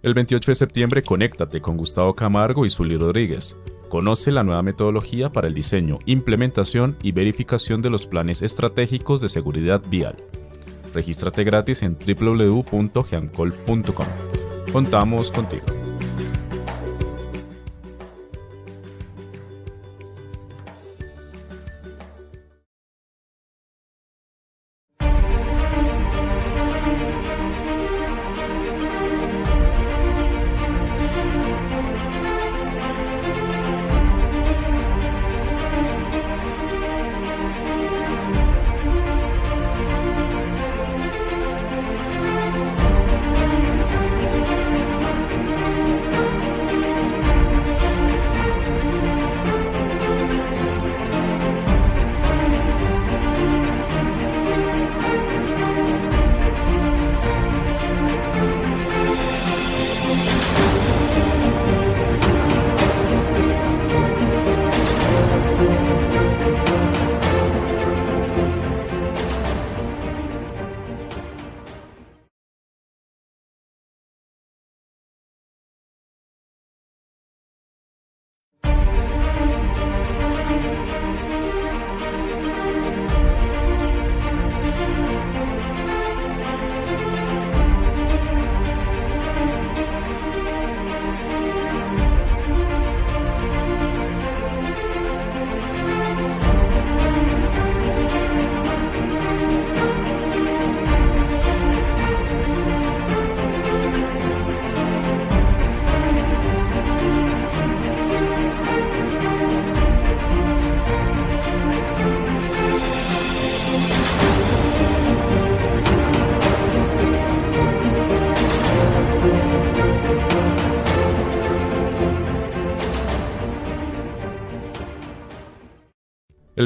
El 28 de septiembre, conéctate con Gustavo Camargo y Zully Rodríguez. Conoce la nueva metodología para el diseño, implementación y verificación de los planes estratégicos de seguridad vial. Regístrate gratis en www.geancol.com. Contamos contigo.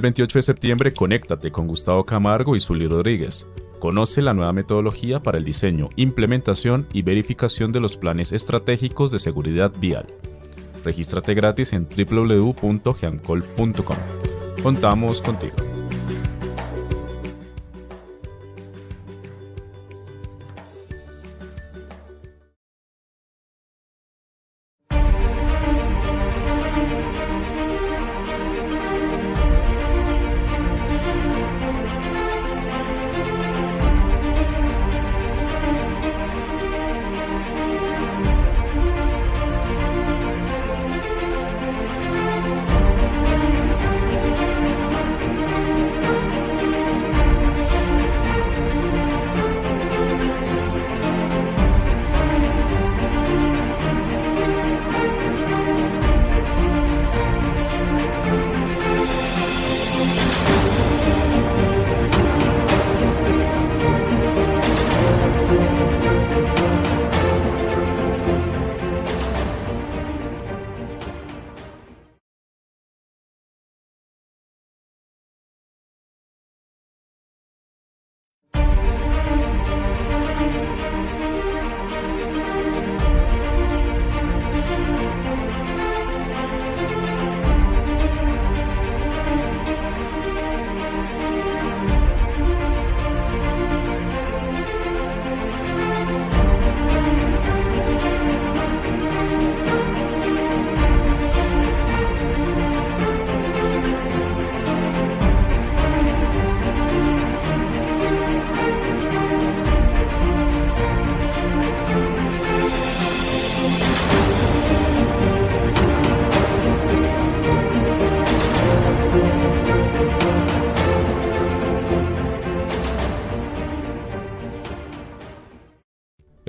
El 28 de septiembre, conéctate con Gustavo Camargo y Zully Rodríguez. Conoce la nueva metodología para el diseño, implementación y verificación de los planes estratégicos de seguridad vial. Regístrate gratis en www.geancol.com. Contamos contigo.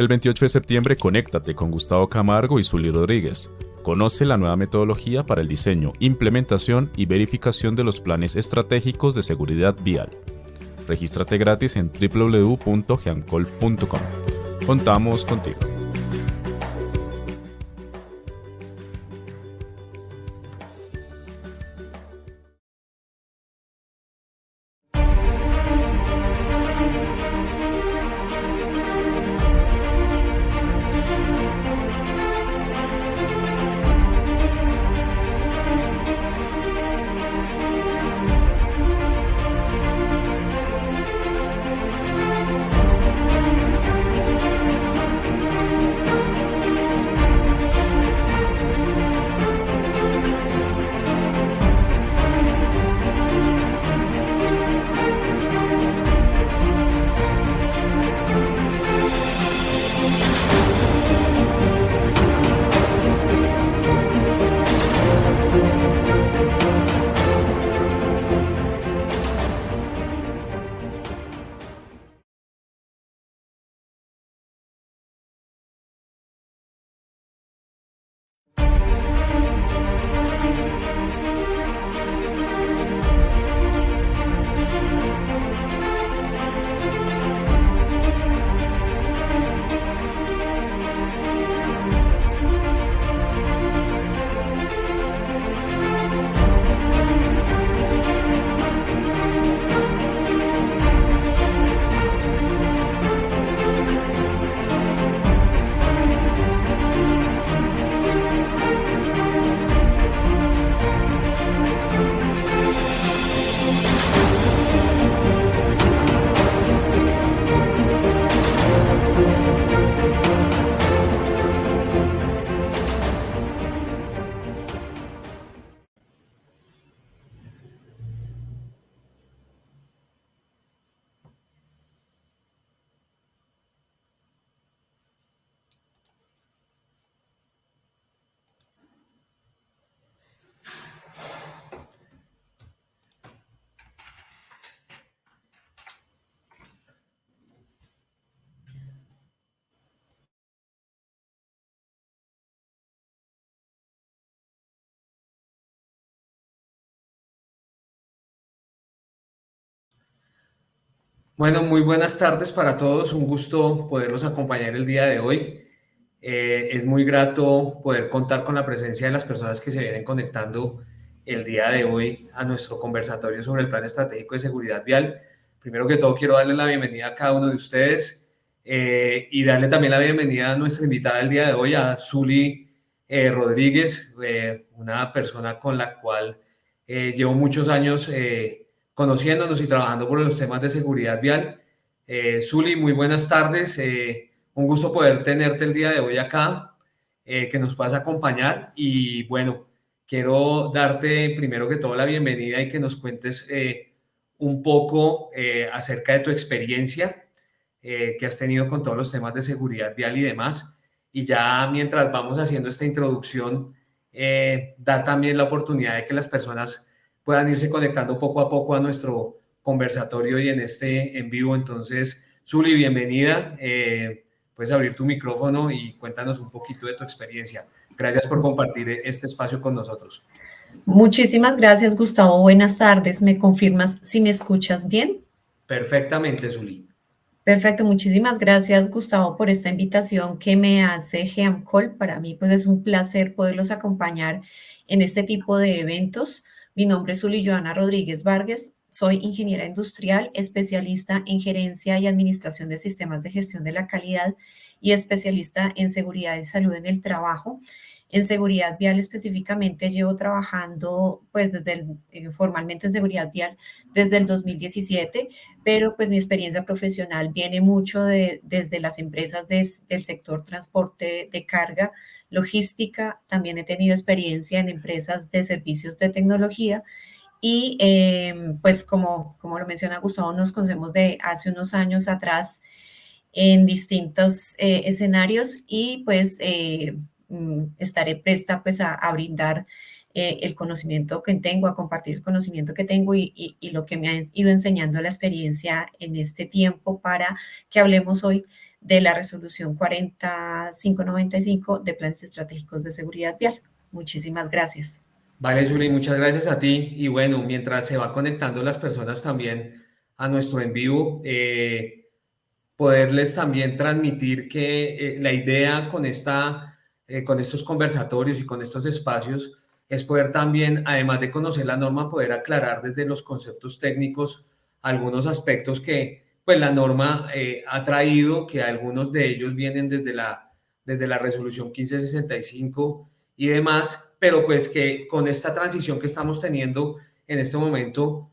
El 28 de septiembre, conéctate con Gustavo Camargo y Zully Rodríguez. Conoce la nueva metodología para el diseño, implementación y verificación de los planes estratégicos de seguridad vial. Regístrate gratis en www.geancol.com. Contamos contigo. Bueno, muy buenas tardes para todos. Un gusto poderlos acompañar el día de hoy. Es muy grato poder contar con la presencia de las personas que se vienen conectando el día de hoy a nuestro conversatorio sobre el Plan Estratégico de Seguridad Vial. Primero que todo, quiero darle la bienvenida a cada uno de ustedes y darle también la bienvenida a nuestra invitada del día de hoy, a Zuli Rodríguez, una persona con la cual llevo muchos años conociéndonos y trabajando por los temas de seguridad vial. Zuli, muy buenas tardes. Un gusto poder tenerte el día de hoy acá, que nos puedas acompañar. Y bueno, quiero darte primero que todo la bienvenida y que nos cuentes un poco acerca de tu experiencia que has tenido con todos los temas de seguridad vial y demás. Y ya mientras vamos haciendo esta introducción, dar también la oportunidad de que las personas puedan irse conectando poco a poco a nuestro conversatorio y en este en vivo. Entonces, Zuli, bienvenida. Puedes abrir tu micrófono y cuéntanos un poquito de tu experiencia. Gracias por compartir este espacio con nosotros. Muchísimas gracias, Gustavo. Buenas tardes. ¿Me confirmas si me escuchas bien? Perfectamente, Zuli. Perfecto, muchísimas gracias, Gustavo, por esta invitación que me hace GEAMCOL. Para mí, pues es un placer poderlos acompañar en este tipo de eventos. Mi nombre es Zuli Joana Rodríguez Vargas. Soy ingeniera industrial, especialista en gerencia y administración de sistemas de gestión de la calidad y especialista en seguridad y salud en el trabajo. En seguridad vial específicamente llevo trabajando pues formalmente en seguridad vial desde el 2017, pero pues mi experiencia profesional viene mucho desde las empresas del sector transporte de carga, logística. También he tenido experiencia en empresas de servicios de tecnología y pues como lo menciona Gustavo, nos conocemos de hace unos años atrás en distintos escenarios y pues estaré presta pues a brindar el conocimiento que tengo, a compartir el conocimiento que tengo y lo que me ha ido enseñando la experiencia en este tiempo para que hablemos hoy de la resolución 4595 de planes estratégicos de seguridad vial. Muchísimas gracias. Vale, Zuli, muchas gracias a ti. Y bueno, mientras se va conectando las personas también a nuestro en vivo, poderles también transmitir que la idea con estos conversatorios y con estos espacios es poder también, además de conocer la norma, poder aclarar desde los conceptos técnicos algunos aspectos que pues, la norma ha traído, que algunos de ellos vienen desde la resolución 1565 y demás, pero pues que con esta transición que estamos teniendo en este momento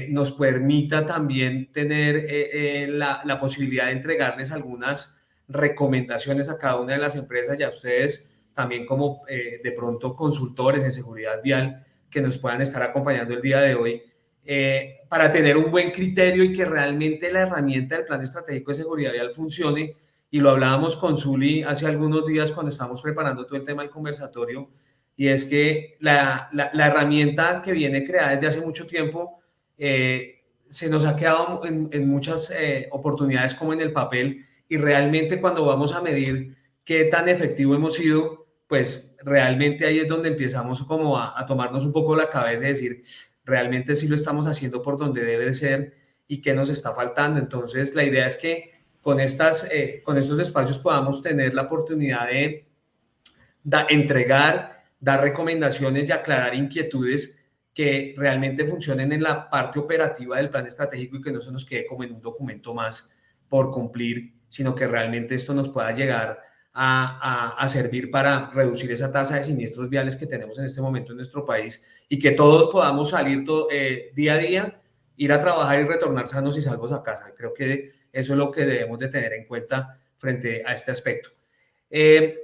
nos permita también tener la posibilidad de entregarles algunas recomendaciones a cada una de las empresas y a ustedes también como de pronto consultores en seguridad vial que nos puedan estar acompañando el día de hoy para tener un buen criterio y que realmente la herramienta del Plan Estratégico de Seguridad Vial funcione. Y lo hablábamos con Zuli hace algunos días cuando estábamos preparando todo el tema del conversatorio, y es que la herramienta que viene creada desde hace mucho tiempo se nos ha quedado en muchas oportunidades como en el papel, y realmente cuando vamos a medir qué tan efectivo hemos sido, pues realmente ahí es donde empezamos como a tomarnos un poco la cabeza y decir, realmente sí lo estamos haciendo por donde debe de ser y qué nos está faltando. Entonces la idea es que con estos espacios podamos tener la oportunidad de entregar, dar recomendaciones y aclarar inquietudes que realmente funcionen en la parte operativa del plan estratégico y que no se nos quede como en un documento más por cumplir, sino que realmente esto nos pueda llegar a servir para reducir esa tasa de siniestros viales que tenemos en este momento en nuestro país y que todos podamos salir día a día, ir a trabajar y retornar sanos y salvos a casa. Creo que eso es lo que debemos de tener en cuenta frente a este aspecto.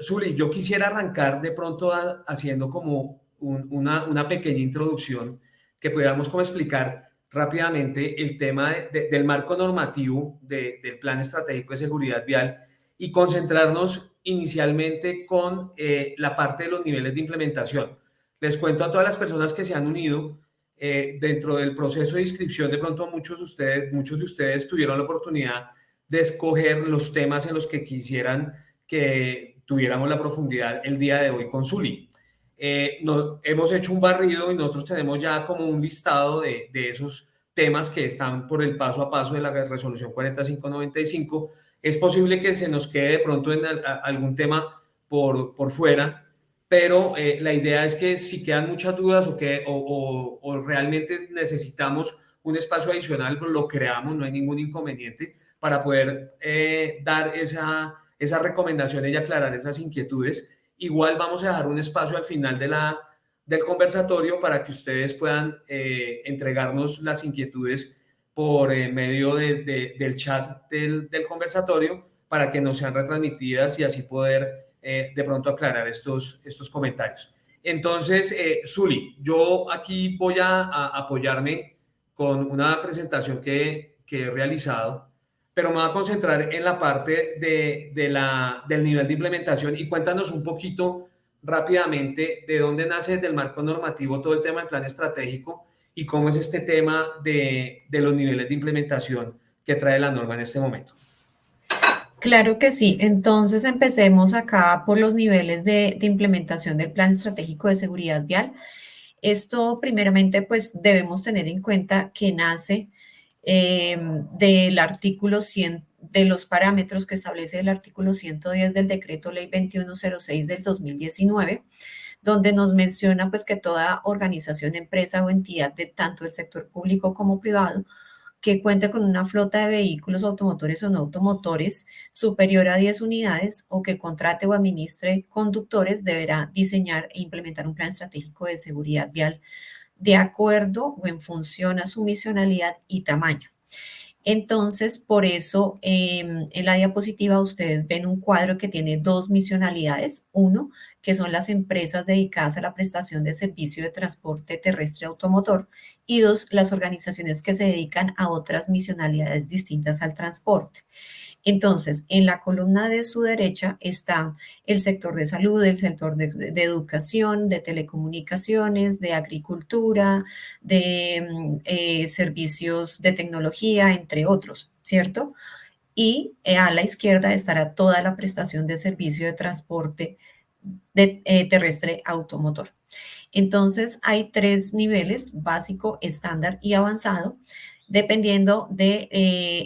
Zuli, yo quisiera arrancar de pronto haciendo como una pequeña introducción que pudiéramos como explicar rápidamente el tema del marco normativo del Plan Estratégico de Seguridad Vial y concentrarnos inicialmente con la parte de los niveles de implementación. Les cuento a todas las personas que se han unido dentro del proceso de inscripción. De pronto muchos de ustedes tuvieron la oportunidad de escoger los temas en los que quisieran que tuviéramos la profundidad el día de hoy con Zuli. Hemos hecho un barrido y nosotros tenemos ya como un listado de esos temas que están por el paso a paso de la resolución 4595. Es posible que se nos quede de pronto en algún tema por fuera, pero la idea es que si quedan muchas dudas o realmente necesitamos un espacio adicional, pues lo creamos, no hay ningún inconveniente para poder dar esa recomendación y aclarar esas inquietudes. Igual vamos a dejar un espacio al final del conversatorio para que ustedes puedan entregarnos las inquietudes por medio del chat del conversatorio para que nos sean retransmitidas y así poder de pronto aclarar estos comentarios. Entonces, Zuli, yo aquí voy a apoyarme con una presentación que he realizado, pero me voy a concentrar en la parte del nivel de implementación y cuéntanos un poquito rápidamente de dónde nace desde el marco normativo todo el tema del plan estratégico y cómo es este tema de los niveles de implementación que trae la norma en este momento. Claro que sí. Entonces empecemos acá por los niveles de implementación del Plan Estratégico de Seguridad Vial. Esto primeramente pues debemos tener en cuenta que nace del artículo 100, de los parámetros que establece el artículo 110 del Decreto Ley 2106 del 2019, donde nos menciona pues que toda organización, empresa o entidad de tanto el sector público como privado que cuente con una flota de vehículos automotores o no automotores superior a 10 unidades o que contrate o administre conductores deberá diseñar e implementar un plan estratégico de seguridad vial de acuerdo o en función a su misionalidad y tamaño. Entonces, por eso en la diapositiva ustedes ven un cuadro que tiene dos misionalidades. Uno, que son las empresas dedicadas a la prestación de servicio de transporte terrestre automotor. Y dos, las organizaciones que se dedican a otras misionalidades distintas al transporte. Entonces, en la columna de su derecha está el sector de salud, el sector de educación, de telecomunicaciones, de agricultura, de servicios de tecnología, entre otros, ¿cierto? Y a la izquierda estará toda la prestación de servicio de transporte terrestre automotor. Entonces, hay tres niveles, básico, estándar y avanzado, dependiendo de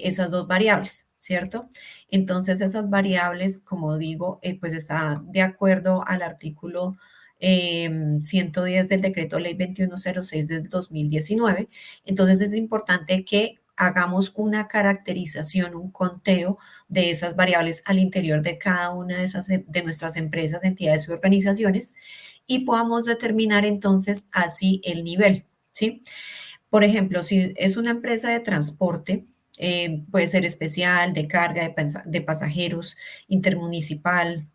esas dos variables, ¿cierto? Entonces, esas variables, como digo, pues está de acuerdo al artículo 110 del Decreto Ley 2106 del 2019. Entonces, es importante que hagamos una caracterización, un conteo de esas variables al interior de cada una de nuestras empresas, entidades y organizaciones y podamos determinar entonces así el nivel, ¿sí? Por ejemplo, si es una empresa de transporte, puede ser especial, de carga, de pasajeros, intermunicipal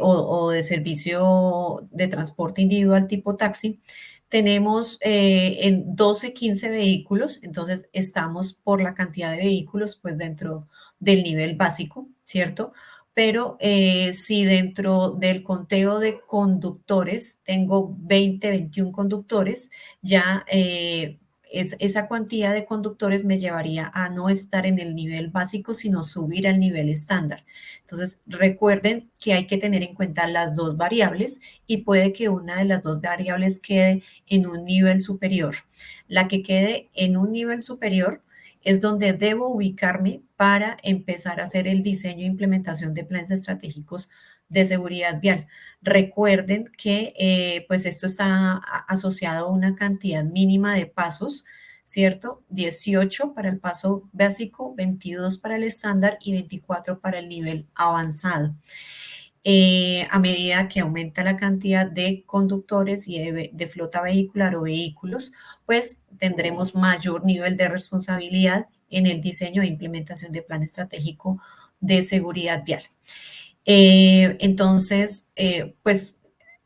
o de servicio de transporte individual tipo taxi, tenemos en 12, 15 vehículos, entonces estamos por la cantidad de vehículos pues dentro del nivel básico, ¿cierto? Pero si dentro del conteo de conductores tengo 20, 21 conductores, ya esa cuantía de conductores me llevaría a no estar en el nivel básico, sino subir al nivel estándar. Entonces, recuerden que hay que tener en cuenta las dos variables y puede que una de las dos variables quede en un nivel superior. La que quede en un nivel superior es donde debo ubicarme para empezar a hacer el diseño e implementación de planes estratégicos de seguridad vial. Recuerden que pues esto está asociado a una cantidad mínima de pasos, ¿cierto? 18 para el paso básico, 22 para el estándar y 24 para el nivel avanzado. A medida que aumenta la cantidad de conductores y de flota vehicular o vehículos, pues tendremos mayor nivel de responsabilidad en el diseño e implementación de plan estratégico de seguridad vial. Entonces, pues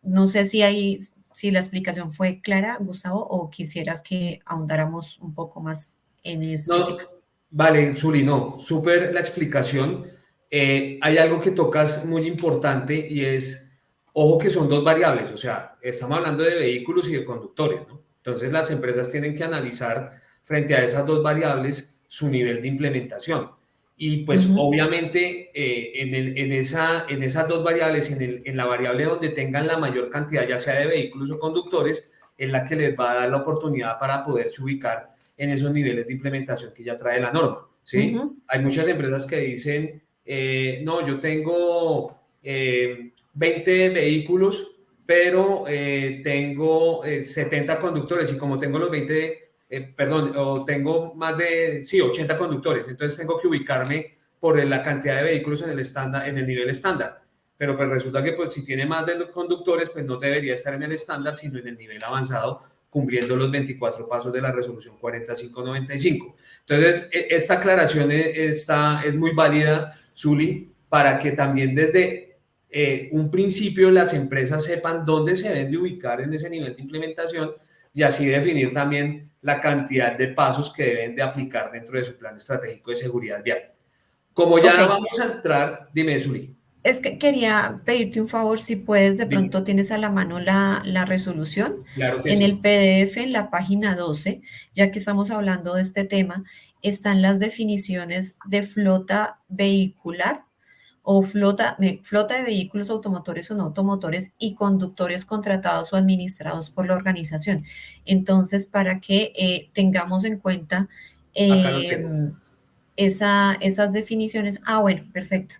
no sé si la explicación fue clara, Gustavo, o quisieras que ahondáramos un poco más en este tema. Vale, Zuli, no, súper la explicación. Hay algo que tocas muy importante y es, ojo que son dos variables, o sea, estamos hablando de vehículos y de conductores, ¿no? Entonces las empresas tienen que analizar frente a esas dos variables su nivel de implementación. Y pues obviamente en esas dos variables, en la variable donde tengan la mayor cantidad, ya sea de vehículos o conductores, es la que les va a dar la oportunidad para poderse ubicar en esos niveles de implementación que ya trae la norma, ¿sí? Hay muchas empresas que dicen, no, yo tengo 20 vehículos, pero tengo 70 conductores y como tengo los 20, o tengo más de, sí, 80 conductores, entonces tengo que ubicarme por la cantidad de vehículos en el estándar, en el nivel estándar. Pero pues resulta que pues, si tiene más de los conductores, pues no debería estar en el estándar, sino en el nivel avanzado, cumpliendo los 24 pasos de la resolución 4595. Entonces, esta aclaración es muy válida, Zuli, para que también desde un principio las empresas sepan dónde se deben de ubicar en ese nivel de implementación y así definir también la cantidad de pasos que deben de aplicar dentro de su plan estratégico de seguridad vial. Como ya vamos a entrar, dime, Zuli. Es que quería pedirte un favor, si puedes, de pronto tienes a la mano la resolución. Claro que en sí. el PDF, en la página 12, ya que estamos hablando de este tema, están las definiciones de flota vehicular o flota de vehículos automotores o no automotores y conductores contratados o administrados por la organización. Entonces, para que tengamos en cuenta esas definiciones. Bueno, perfecto.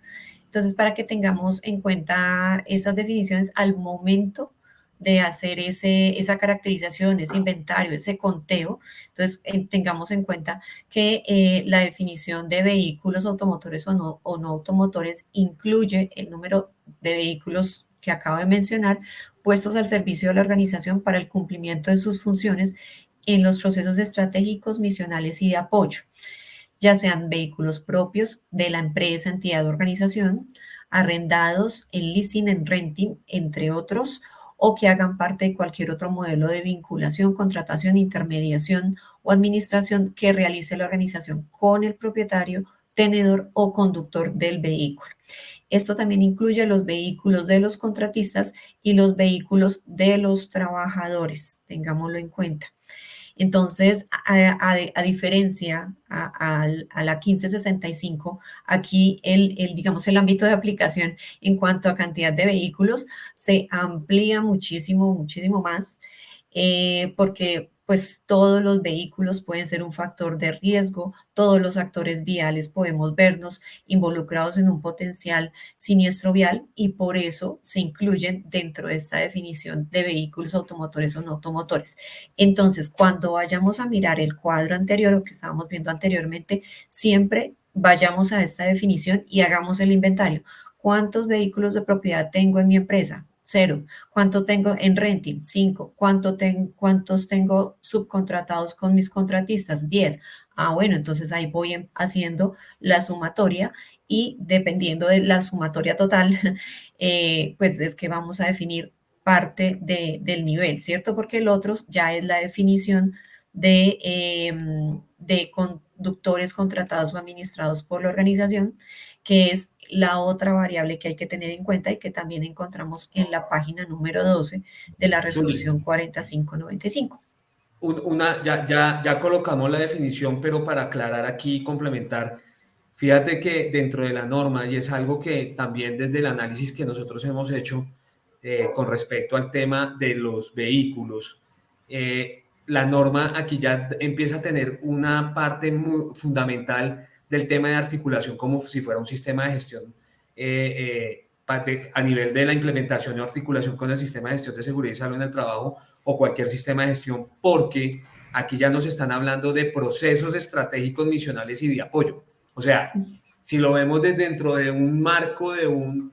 Entonces, para que tengamos en cuenta esas definiciones al momento de hacer esa caracterización, ese inventario, ese conteo, entonces tengamos en cuenta que la definición de vehículos automotores o no automotores incluye el número de vehículos que acabo de mencionar, puestos al servicio de la organización para el cumplimiento de sus funciones en los procesos estratégicos, misionales y de apoyo, ya sean vehículos propios de la empresa, entidad o organización, arrendados en leasing, en renting, entre otros, o que hagan parte de cualquier otro modelo de vinculación, contratación, intermediación o administración que realice la organización con el propietario, tenedor o conductor del vehículo. Esto también incluye los vehículos de los contratistas y los vehículos de los trabajadores, tengámoslo en cuenta. Entonces, a diferencia a la 1565, aquí digamos, el ámbito de aplicación en cuanto a cantidad de vehículos se amplía muchísimo, muchísimo más, porque pues todos los vehículos pueden ser un factor de riesgo, todos los actores viales podemos vernos involucrados en un potencial siniestro vial y por eso se incluyen dentro de esta definición de vehículos automotores o no automotores. Entonces, cuando vayamos a mirar el cuadro anterior o que estábamos viendo anteriormente, siempre vayamos a esta definición y hagamos el inventario. ¿Cuántos vehículos de propiedad tengo en mi empresa? 0. ¿Cuánto tengo en renting? 5. ¿Cuántos tengo subcontratados con mis contratistas? 10. Bueno, entonces ahí voy haciendo la sumatoria y dependiendo de la sumatoria total, pues es que vamos a definir parte del nivel, ¿cierto? Porque el otro ya es la definición de conductores contratados o administrados por la organización, que es la otra variable que hay que tener en cuenta y que también encontramos en la página número 12 de la resolución 4595. Ya colocamos la definición, pero para aclarar aquí y complementar, fíjate que dentro de la norma, y es algo que también desde el análisis que nosotros hemos hecho con respecto al tema de los vehículos, la norma aquí ya empieza a tener una parte muy fundamental del tema de articulación como si fuera un sistema de gestión a nivel de la implementación y articulación con el sistema de gestión de seguridad y salud en el trabajo o cualquier sistema de gestión, porque aquí ya nos están hablando de procesos estratégicos, misionales y de apoyo. O sea, si lo vemos desde dentro de un marco de un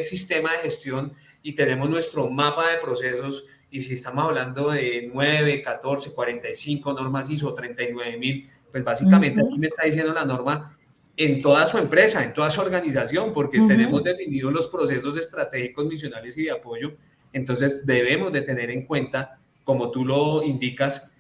sistema de gestión y tenemos nuestro mapa de procesos, y si estamos hablando de 9, 14, 45 normas ISO 39.000, pues básicamente aquí me está diciendo la norma en toda su empresa, en toda su organización, porque tenemos definidos los procesos estratégicos, misionales y de apoyo. Entonces debemos de tener en cuenta, como tú lo indicas,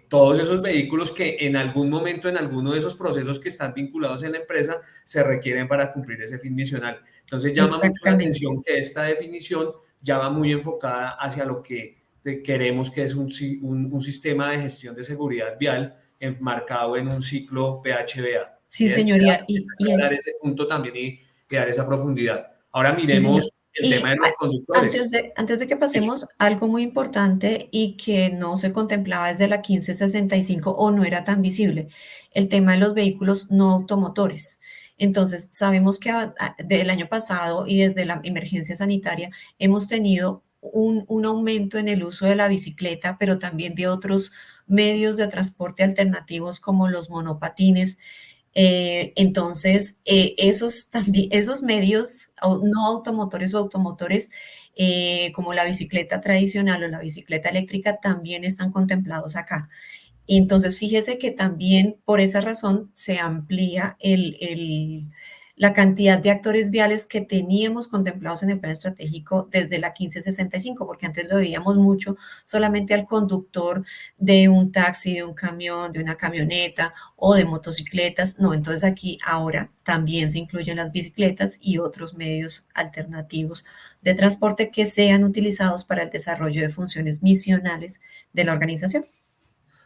todos esos vehículos que en algún momento, en alguno de esos procesos que están vinculados en la empresa, se requieren para cumplir ese fin misional. Entonces llama mucho la atención que esta definición ya va muy enfocada hacia lo que queremos, que es un sistema de gestión de seguridad vial enmarcado en un ciclo PHBA. Sí, señoría. Y dar ese punto también y dar esa profundidad. Ahora miremos el tema de los conductores. Antes de que pasemos, algo muy importante y que no se contemplaba desde la 1565 o no era tan visible, el tema de los vehículos no automotores. Entonces, sabemos que del año pasado y desde la emergencia sanitaria hemos tenido un aumento en el uso de la bicicleta, pero también de otros medios de transporte alternativos como los monopatines. Entonces, esos medios no automotores o automotores, como la bicicleta tradicional o la bicicleta eléctrica, también están contemplados acá. Y entonces, fíjese que también por esa razón se amplía la cantidad de actores viales que teníamos contemplados en el plan estratégico desde la 1565, porque antes lo veíamos mucho solamente al conductor de un taxi, de un camión, de una camioneta o de motocicletas. No, entonces aquí ahora también se incluyen las bicicletas y otros medios alternativos de transporte que sean utilizados para el desarrollo de funciones misionales de la organización.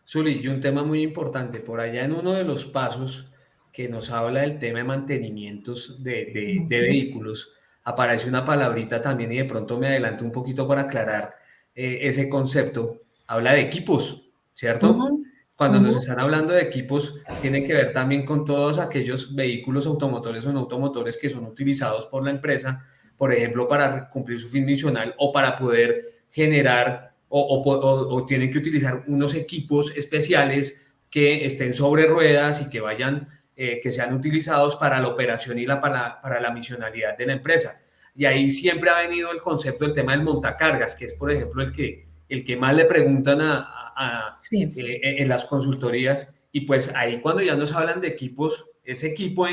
Zuli, y un tema muy importante, por allá en uno de los pasos que nos habla del tema de mantenimientos de vehículos, aparece una palabrita también y de pronto me adelanto un poquito para aclarar ese concepto. Habla de equipos, ¿cierto? Ujú, Cuando nos ujú. están hablando de equipos, tiene que ver también con todos aquellos vehículos automotores o no automotores que son utilizados por la empresa, por ejemplo, para cumplir su fin misional o para poder generar o tienen que utilizar unos equipos especiales que estén sobre ruedas y que vayan, que sean utilizados para la operación y para la misionalidad de la empresa. Y ahí siempre ha venido el concepto del tema del montacargas, que es, por ejemplo, el que más le preguntan Sí. en las consultorías. Y pues ahí cuando ya nos hablan de equipos, ese equipo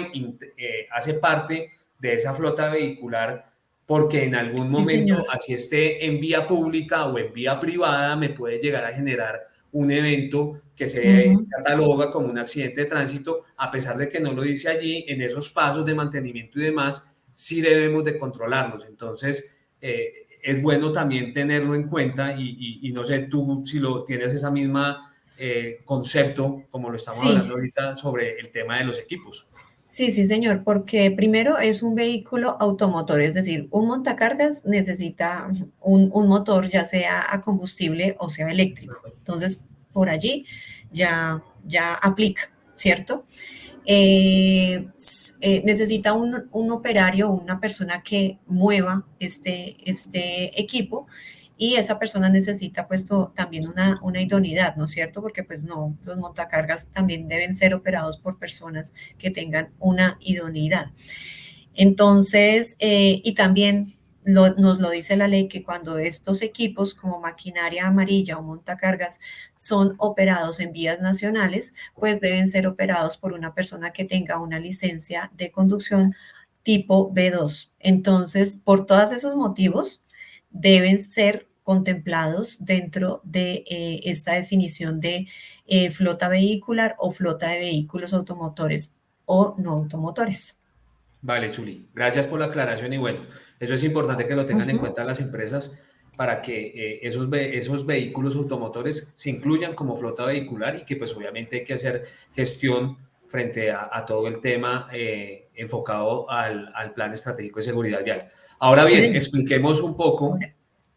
hace parte de esa flota vehicular porque en algún Sí, señor. momento, así esté en vía pública o en vía privada, me puede llegar a generar un evento que se Ujú. cataloga como un accidente de tránsito, a pesar de que no lo dice allí, en esos pasos de mantenimiento y demás, sí debemos de controlarlos. Entonces, es bueno también tenerlo en cuenta y no sé tú si lo tienes esa misma concepto, como lo estamos Sí, hablando ahorita, sobre el tema de los equipos. sí, sí, señor, porque primero es un vehículo automotor, es decir, un montacargas necesita un motor, ya sea a combustible o sea eléctrico. Entonces, por allí ya aplica, ¿cierto? Necesita un operario, una persona que mueva este equipo y esa persona necesita pues también una idoneidad, ¿no es cierto? Porque pues no, los montacargas también deben ser operados por personas que tengan una idoneidad. Entonces, y también nos lo dice la ley que cuando estos equipos como maquinaria amarilla o montacargas son operados en vías nacionales, pues deben ser operados por una persona que tenga una licencia de conducción tipo B2. Entonces, por todos esos motivos, deben ser contemplados dentro de esta definición de flota vehicular o flota de vehículos automotores o no automotores. Vale, Zuli, gracias por la aclaración y bueno, eso es importante que lo tengan en Ujú. cuenta las empresas para que esos vehículos automotores se incluyan como flota vehicular y que pues obviamente hay que hacer gestión frente a todo el tema enfocado al plan estratégico de seguridad vial. Ahora Sí, bien, señor. expliquemos un poco Ahora,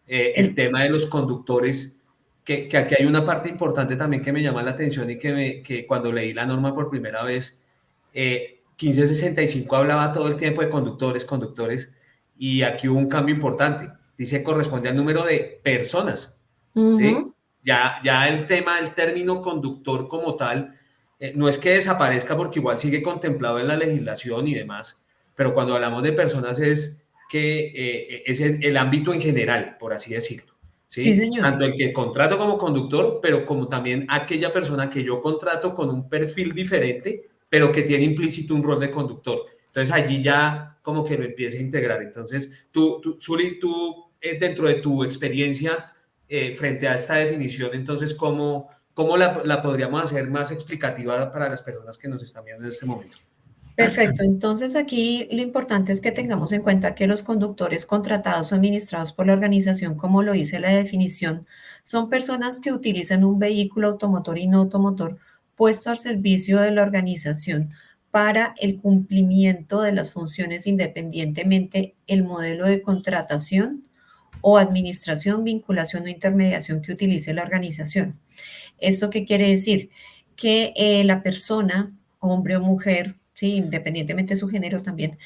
el el, tema de los conductores, que aquí hay una parte importante también que me llama la atención y que cuando leí la norma por primera vez, 1565 hablaba todo el tiempo de conductores, conductores, y aquí hubo un cambio importante. Dice corresponde al número de personas, ¿sí? ujú. Ya el tema del término conductor como tal, no es que desaparezca porque igual sigue contemplado en la legislación y demás, pero cuando hablamos de personas es que es el ámbito en general, por así decirlo, Sí, ¿sí? señor. Tanto el que contrato como conductor, pero como también aquella persona que yo contrato con un perfil diferente, pero que tiene implícito un rol de conductor. Entonces allí ya como que lo empieza a integrar. Entonces, Zuli, tú dentro de tu experiencia frente a esta definición, entonces, ¿cómo la podríamos hacer más explicativa para las personas que nos están viendo en este momento? Perfecto. Entonces aquí lo importante es que tengamos en cuenta que los conductores contratados o administrados por la organización, como lo dice la definición, son personas que utilizan un vehículo automotor y no automotor puesto al servicio de la organización para el cumplimiento de las funciones independientemente el modelo de contratación o administración, vinculación o intermediación que utilice la organización. ¿Esto qué quiere decir? Que la persona, hombre o mujer, ¿sí? Independientemente de su género también,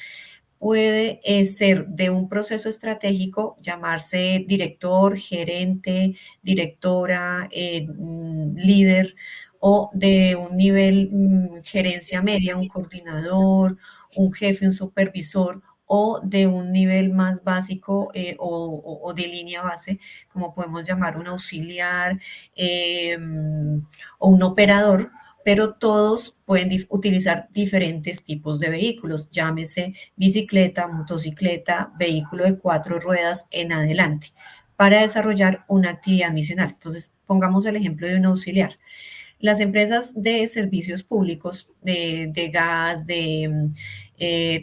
puede ser de un proceso estratégico, llamarse director, gerente, directora, líder, o de un nivel gerencia media, un coordinador, un jefe, un supervisor, o de un nivel más básico o de línea base, como podemos llamar un auxiliar o un operador, pero todos pueden utilizar diferentes tipos de vehículos, llámese bicicleta, motocicleta, vehículo de 4 ruedas en adelante, para desarrollar una actividad misional. Entonces, pongamos el ejemplo de un auxiliar. Las empresas de servicios públicos, de gas, de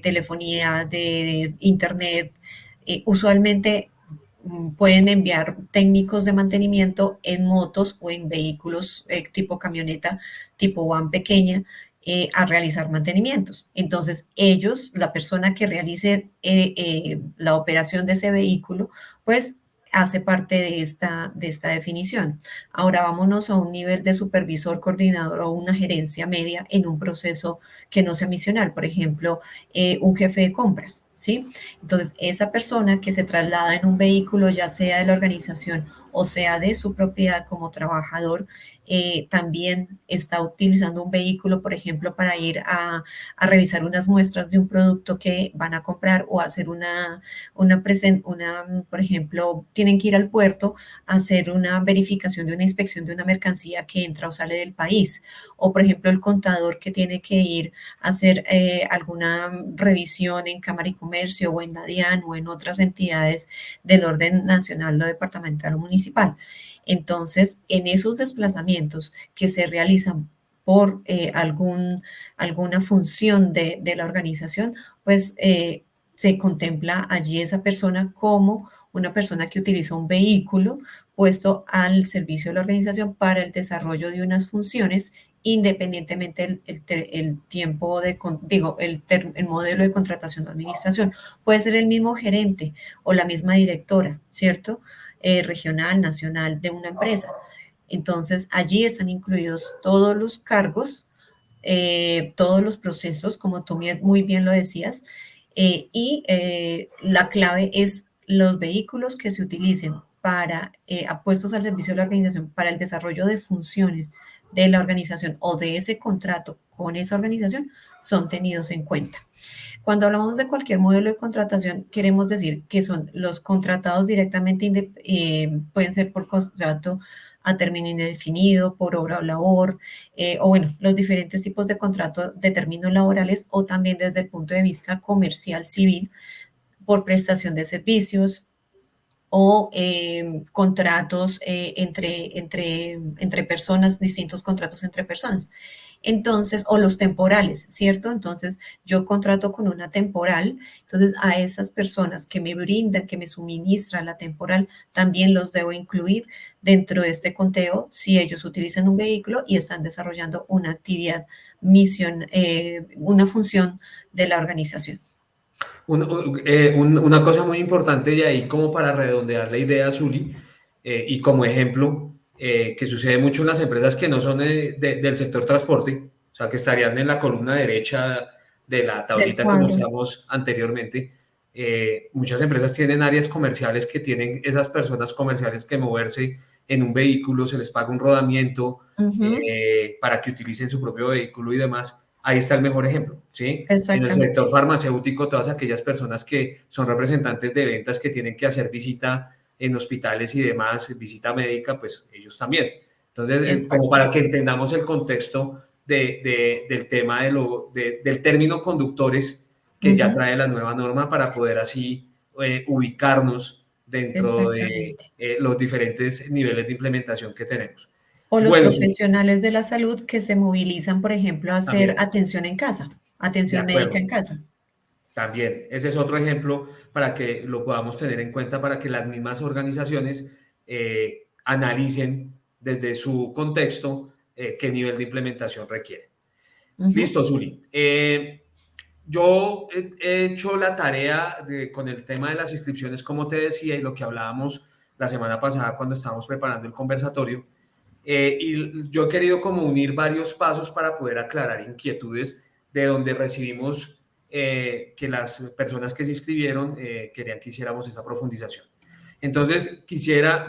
telefonía, de internet, usualmente pueden enviar técnicos de mantenimiento en motos o en vehículos tipo camioneta, tipo van pequeña, a realizar mantenimientos. Entonces, ellos, la persona que realice la operación de ese vehículo, pues hace parte de esta definición. Ahora vámonos a un nivel de supervisor, coordinador o una gerencia media en un proceso que no sea misional, por ejemplo, un jefe de compras, ¿sí? Entonces, esa persona que se traslada en un vehículo, ya sea de la organización o sea de su propiedad como trabajador, también está utilizando un vehículo, por ejemplo, para ir a revisar unas muestras de un producto que van a comprar o hacer por ejemplo, tienen que ir al puerto a hacer una verificación de una inspección de una mercancía que entra o sale del país. O, por ejemplo, el contador que tiene que ir a hacer alguna revisión en Cámara y Comercio o en la DIAN o en otras entidades del orden nacional o departamental o municipal. Entonces, en esos desplazamientos que se realizan por alguna función de la organización, pues se contempla allí esa persona como una persona que utiliza un vehículo puesto al servicio de la organización para el desarrollo de unas funciones, independientemente el tiempo el modelo de contratación o administración. Puede ser el mismo gerente o la misma directora, ¿cierto? Regional, nacional de una empresa. Entonces, allí están incluidos todos los cargos, todos los procesos, como tú muy bien lo decías, la clave es los vehículos que se utilicen para puestos al servicio de la organización para el desarrollo de funciones de la organización o de ese contrato con esa organización son tenidos en cuenta. Cuando hablamos de cualquier modelo de contratación, queremos decir que son los contratados directamente, pueden ser por contrato a término indefinido, por obra o labor, o bueno, los diferentes tipos de contrato de términos laborales o también desde el punto de vista comercial civil, por prestación de servicios o contratos entre personas, distintos contratos entre personas. Entonces, o los temporales, ¿cierto? Entonces, yo contrato con una temporal, entonces a esas personas que me brindan, que me suministran la temporal, también los debo incluir dentro de este conteo si ellos utilizan un vehículo y están desarrollando una actividad, misión, una función de la organización. Una cosa muy importante y ahí como para redondear la idea, Zuli, y como ejemplo, que sucede mucho en las empresas que no son del sector transporte, o sea, que estarían en la columna derecha de la Del tablita que cuadro. mostramos anteriormente. Muchas empresas tienen áreas comerciales que tienen esas personas comerciales que moverse en un vehículo, se les paga un rodamiento para que utilicen su propio vehículo y demás. Ahí está el mejor ejemplo, ¿sí? En el sector Exactamente. farmacéutico, todas aquellas personas que son representantes de ventas que tienen que hacer visita en hospitales y demás, visita médica, pues ellos también. Entonces, como Exacto. para que entendamos el contexto del tema del término conductores que ya trae la nueva norma para poder así ubicarnos dentro de Exactamente. los diferentes niveles de implementación que tenemos. O los Bueno, sí, profesionales de la salud que se movilizan, por ejemplo, a hacer también, atención en casa, de atención médica acuerdo. en casa. También, ese es otro ejemplo para que lo podamos tener en cuenta, para que las mismas organizaciones analicen desde su contexto qué nivel de implementación requiere. Listo, Zuli. Yo he hecho la tarea con el tema de las inscripciones, como te decía, y lo que hablábamos la semana pasada cuando estábamos preparando el conversatorio. Y yo he querido como unir varios pasos para poder aclarar inquietudes de donde recibimos que las personas que se inscribieron querían que hiciéramos esa profundización. Entonces,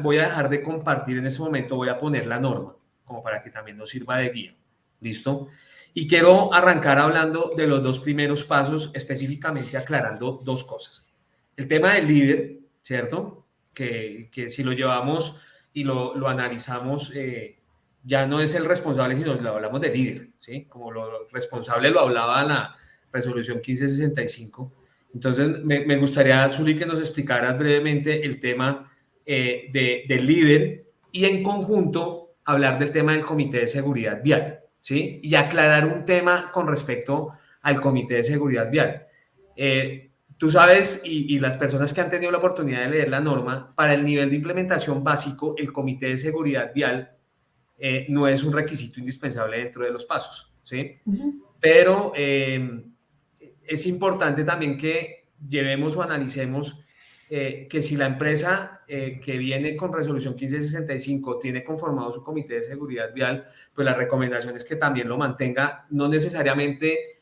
voy a dejar de compartir en ese momento, voy a poner la norma, como para que también nos sirva de guía. ¿Listo? Y quiero arrancar hablando de los dos primeros pasos, específicamente aclarando dos cosas. El tema del líder, ¿cierto? Que si lo llevamos y lo analizamos, ya no es el responsable, sino lo hablamos de líder, ¿sí? Como lo responsable lo hablaba la resolución 1565. Entonces, me gustaría, Zuli, que nos explicaras brevemente el tema del líder y en conjunto hablar del tema del Comité de Seguridad Vial, ¿sí? Y aclarar un tema con respecto al Comité de Seguridad Vial. Tú sabes, y las personas que han tenido la oportunidad de leer la norma, para el nivel de implementación básico, el Comité de Seguridad Vial no es un requisito indispensable dentro de los pasos, ¿sí? Pero es importante también que llevemos o analicemos que si la empresa que viene con resolución 1565 tiene conformado su comité de seguridad vial, pues la recomendación es que también lo mantenga, no necesariamente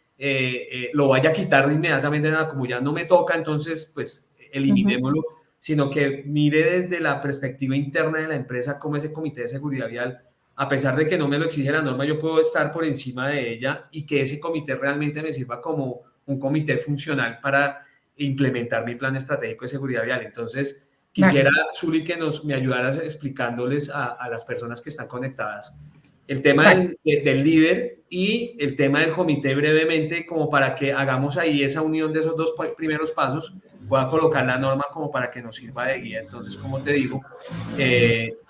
lo vaya a quitar inmediatamente, nada, como ya no me toca, entonces pues eliminémoslo, sino que mire desde la perspectiva interna de la empresa cómo ese comité de seguridad vial, a pesar de que no me lo exige la norma, yo puedo estar por encima de ella y que ese comité realmente me sirva como un comité funcional para implementar mi plan estratégico de seguridad vial. Entonces, quisiera, Zuli, que me ayudaras explicándoles a las personas que están conectadas el tema del líder y el tema del comité brevemente, como para que hagamos ahí esa unión de esos dos primeros pasos. Voy a colocar la norma como para que nos sirva de guía, entonces, como te digo,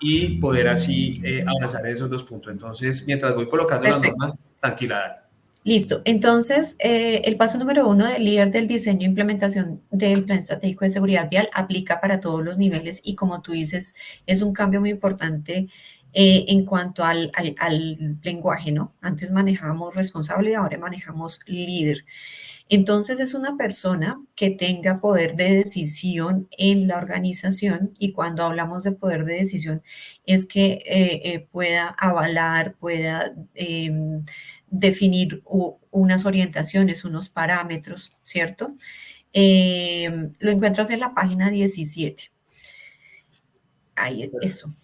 y poder así avanzar en esos dos puntos. Entonces, mientras voy colocando la norma, tranquila. Listo. Entonces, el paso número 1 del líder del diseño e implementación del Plan Estratégico de Seguridad Vial aplica para todos los niveles y, como tú dices, es un cambio muy importante en cuanto al lenguaje, ¿no? Antes manejábamos responsable y ahora manejamos líder. Entonces, es una persona que tenga poder de decisión en la organización, y cuando hablamos de poder de decisión es que pueda avalar, pueda definir unas orientaciones, unos parámetros, ¿cierto? Lo encuentras en la página 17. Ahí, eso.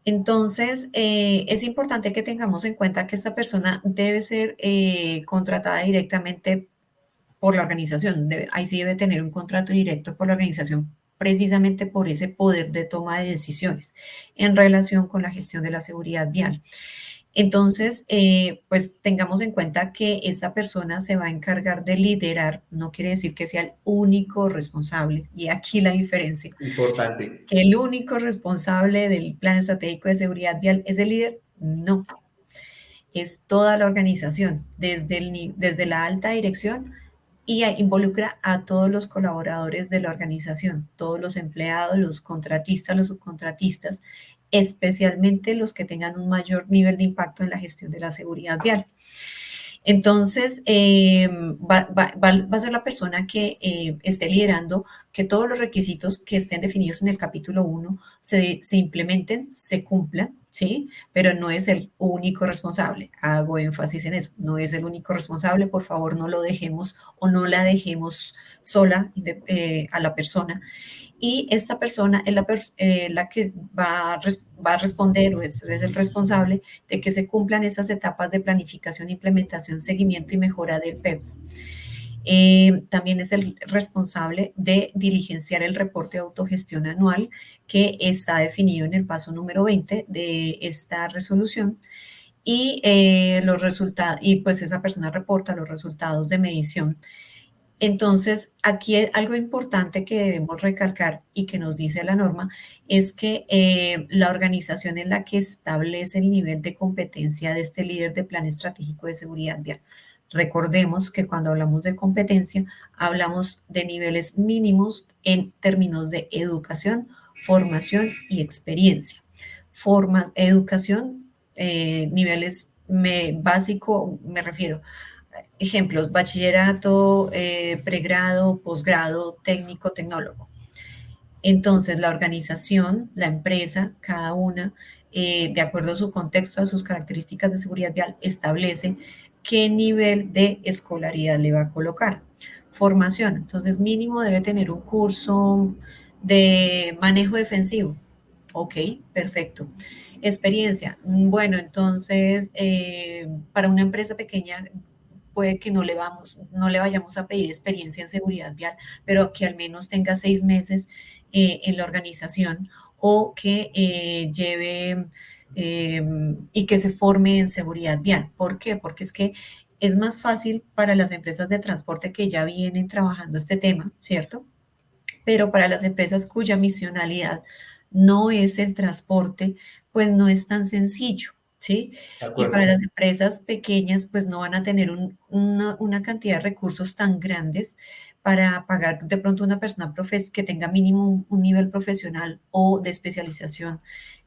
Entonces, es importante que tengamos en cuenta que esta persona debe ser contratada directamente por la organización. Ahí sí debe tener un contrato directo por la organización, precisamente por ese poder de toma de decisiones en relación con la gestión de la seguridad vial. Entonces, pues tengamos en cuenta que esta persona se va a encargar de liderar, no quiere decir que sea el único responsable, y aquí la diferencia. Importante. ¿Que el único responsable del plan estratégico de seguridad vial es el líder? No, es toda la organización, desde la alta dirección, y involucra a todos los colaboradores de la organización, todos los empleados, los contratistas, los subcontratistas, especialmente los que tengan un mayor nivel de impacto en la gestión de la seguridad vial. Entonces, va a ser la persona que esté liderando que todos los requisitos que estén definidos en el capítulo 1 se implementen, se cumplan, ¿sí? Pero no es el único responsable. Hago énfasis en eso. No es el único responsable. Por favor, no lo dejemos o no la dejemos sola a la persona. Y esta persona es la que va a responder, o es el responsable de que se cumplan esas etapas de planificación, implementación, seguimiento y mejora del PEPS. También es el responsable de diligenciar el reporte de autogestión anual que está definido en el paso número 20 de esta resolución. Y pues esa persona reporta los resultados de medición. Entonces, aquí algo importante que debemos recalcar y que nos dice la norma es que la organización en la que establece el nivel de competencia de este líder de plan estratégico de seguridad vial. Recordemos que cuando hablamos de competencia, hablamos de niveles mínimos en términos de educación, formación y experiencia. Educación, niveles básico, me refiero, ejemplos, bachillerato, pregrado, posgrado, técnico, tecnólogo. Entonces, la organización, la empresa, cada una, de acuerdo a su contexto, a sus características de seguridad vial, establece qué nivel de escolaridad le va a colocar. Formación, entonces mínimo debe tener un curso de manejo defensivo. Ok, perfecto. Experiencia, bueno, entonces para una empresa pequeña puede que no le vayamos a pedir experiencia en seguridad vial, pero que al menos tenga 6 meses en la organización o que lleve y que se forme en seguridad vial. ¿Por qué? Porque es que es más fácil para las empresas de transporte que ya vienen trabajando este tema, ¿cierto? Pero para las empresas cuya misionalidad no es el transporte, pues no es tan sencillo, ¿sí? De Y para acuerdo. las empresas pequeñas, pues no van a tener una cantidad de recursos tan grandes para pagar de pronto una persona que tenga mínimo un nivel profesional o de especialización,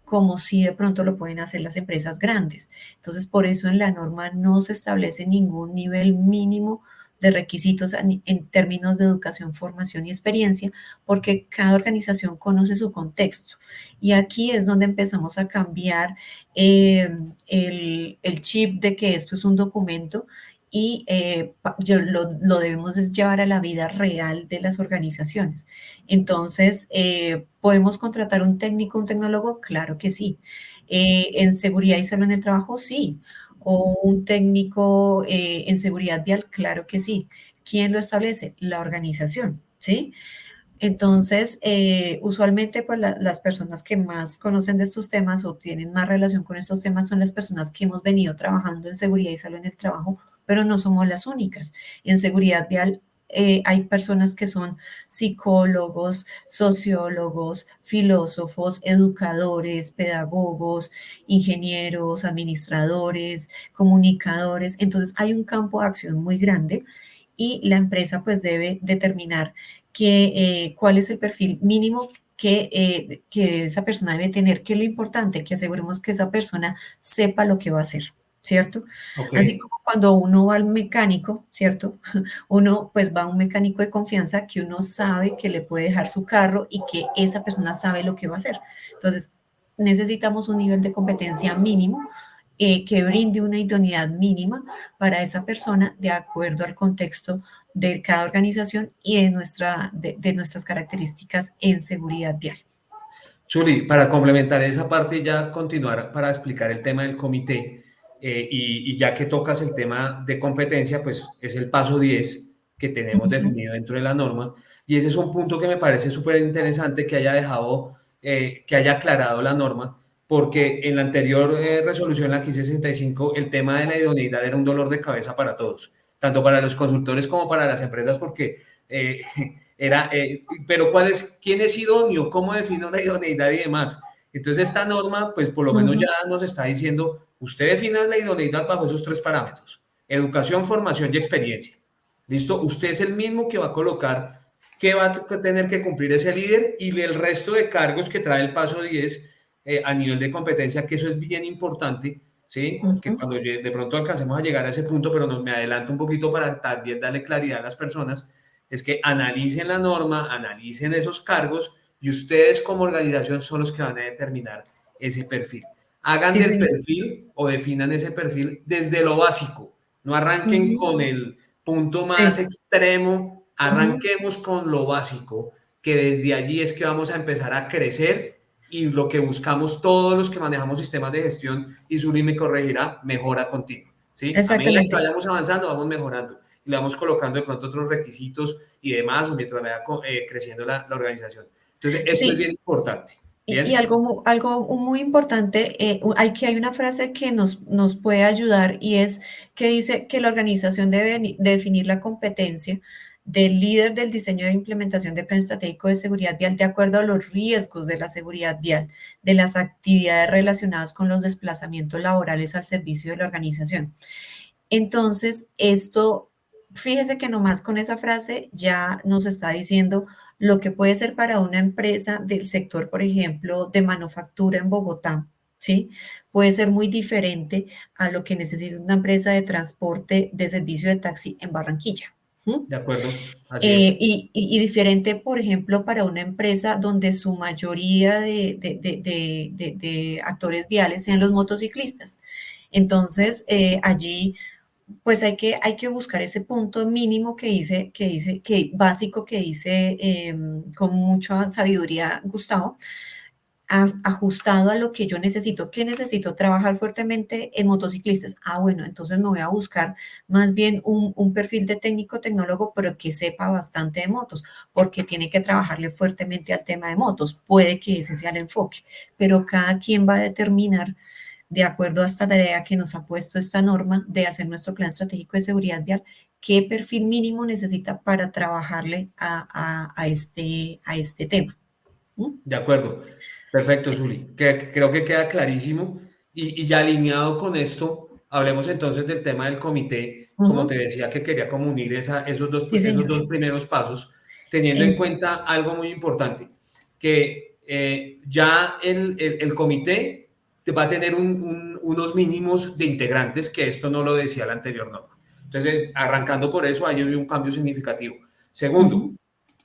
como si de pronto lo pueden hacer las empresas grandes. Entonces, por eso en la norma no se establece ningún nivel mínimo de requisitos en términos de educación, formación y experiencia, porque cada organización conoce su contexto. Y aquí es donde empezamos a cambiar el chip de que esto es un documento y lo debemos llevar a la vida real de las organizaciones. Entonces, ¿podemos contratar un técnico, un tecnólogo? Claro que sí. ¿En seguridad y salud en el trabajo? Sí. ¿O un técnico en seguridad vial? Claro que sí. ¿Quién lo establece? La organización, ¿sí? Entonces, usualmente pues las personas que más conocen de estos temas o tienen más relación con estos temas son las personas que hemos venido trabajando en seguridad y salud en el trabajo, pero no somos las únicas. En seguridad vial hay personas que son psicólogos, sociólogos, filósofos, educadores, pedagogos, ingenieros, administradores, comunicadores. Entonces, hay un campo de acción muy grande y la empresa pues debe determinar cuál es el perfil mínimo que esa persona debe tener, que es lo importante, que aseguremos que esa persona sepa lo que va a hacer, ¿cierto? Ok. Así como cuando uno va al mecánico, ¿cierto? Uno pues va a un mecánico de confianza que uno sabe que le puede dejar su carro y que esa persona sabe lo que va a hacer. Entonces, necesitamos un nivel de competencia mínimo que brinde una idoneidad mínima para esa persona de acuerdo al contexto de cada organización y de nuestras características en seguridad vial. Chuli, para complementar esa parte y ya continuar para explicar el tema del comité, y ya que tocas el tema de competencia, pues es el paso 10 que tenemos Ujú. definido dentro de la norma, y ese es un punto que me parece súper interesante que haya dejado, que haya aclarado la norma, porque en la anterior resolución, la 1565, el tema de la idoneidad era un dolor de cabeza para todos, tanto para los consultores como para las empresas, porque eh, pero ¿quién es idóneo? ¿Cómo defino la idoneidad y demás? Entonces esta norma, pues por lo menos ya Ujú. nos está diciendo, usted defina la idoneidad bajo esos 3 parámetros: educación, formación y experiencia. ¿Listo? Usted es el mismo que va a colocar que va a tener que cumplir ese líder y el resto de cargos que trae el paso 10 a nivel de competencia, que eso es bien importante, ¿sí? Que Ujú. cuando de pronto alcancemos a llegar a ese punto, pero me adelanto un poquito para también darle claridad a las personas, es que analicen la norma, analicen esos cargos y ustedes como organización son los que van a determinar ese perfil. Hagan Sí, del señor. perfil o definan ese perfil desde lo básico. No arranquen Ujú. con el punto más Sí. extremo, Ujú. arranquemos con lo básico, que desde allí es que vamos a empezar a crecer y lo que buscamos todos los que manejamos sistemas de gestión, y Zuli me corregirá, mejora continua. ¿Sí? A medida que Exactamente. vayamos avanzando, vamos mejorando y le vamos colocando de pronto otros requisitos y demás, o mientras vaya creciendo la organización. Entonces, esto es Sí, bien importante. y ¿Bien? algo muy importante, hay una frase que nos puede ayudar y es que dice que la organización debe definir la competencia del líder del diseño e implementación del plan estratégico de seguridad vial de acuerdo a los riesgos de la seguridad vial, de las actividades relacionadas con los desplazamientos laborales al servicio de la organización. Entonces, fíjese que nomás con esa frase ya nos está diciendo lo que puede ser para una empresa del sector, por ejemplo, de manufactura en Bogotá, ¿sí? Puede ser muy diferente a lo que necesita una empresa de transporte de servicio de taxi en Barranquilla. ¿Mm? De acuerdo, así es. Y diferente, por ejemplo, para una empresa donde su mayoría de actores viales sean los motociclistas. Entonces, allí pues hay que buscar ese punto mínimo que básico que dice con mucha sabiduría Gustavo, ajustado a lo que yo necesito. ¿Qué necesito? Trabajar fuertemente en motociclistas. Ah, bueno, entonces me voy a buscar más bien un perfil de técnico tecnólogo, pero que sepa bastante de motos, porque tiene que trabajarle fuertemente al tema de motos. Puede que ese sea el enfoque, pero cada quien va a determinar de acuerdo a esta tarea que nos ha puesto esta norma de hacer nuestro plan estratégico de seguridad vial, qué perfil mínimo necesita para trabajarle a este tema. ¿Mm? De acuerdo. Perfecto, Zuli. Creo que queda clarísimo. Y ya alineado con esto, hablemos entonces del tema del comité. Como te Ujú. decía, que quería como unir Sí, esos señor. dos primeros pasos, teniendo en En- cuenta algo muy importante, que ya el comité va a tener unos mínimos de integrantes, que esto no lo decía la anterior norma. Entonces, arrancando por eso, hay un cambio significativo. Segundo, Ujú.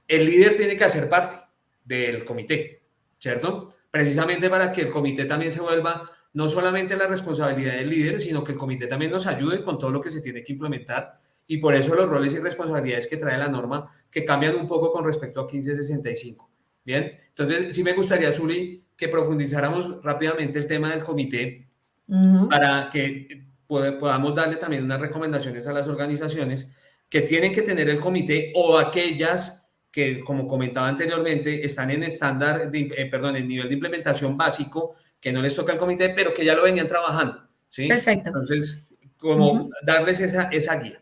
el líder tiene que hacer parte del comité, ¿cierto? Precisamente para que el comité también se vuelva no solamente la responsabilidad del líder, sino que el comité también nos ayude con todo lo que se tiene que implementar, y por eso los roles y responsabilidades que trae la norma, que cambian un poco con respecto a 1565. Bien, entonces sí me gustaría, Zuli, que profundizáramos rápidamente el tema del comité Ujú. para que podamos darle también unas recomendaciones a las organizaciones que tienen que tener el comité, o aquellas que, como comentaba anteriormente, están en estándar, perdón, en nivel de implementación básico, que no les toca el comité, pero que ya lo venían trabajando, ¿sí? Perfecto. Entonces, como Ujú. darles esa guía.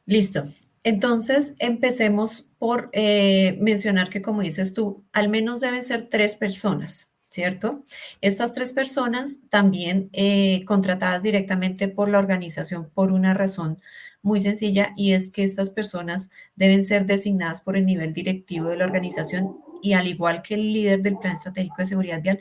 Listo. Entonces, empecemos por mencionar que, como dices tú, al menos deben ser 3 personas, ¿cierto? Estas 3 personas también contratadas directamente por la organización por una razón muy sencilla, y es que estas personas deben ser designadas por el nivel directivo de la organización, y al igual que el líder del Plan Estratégico de Seguridad Vial,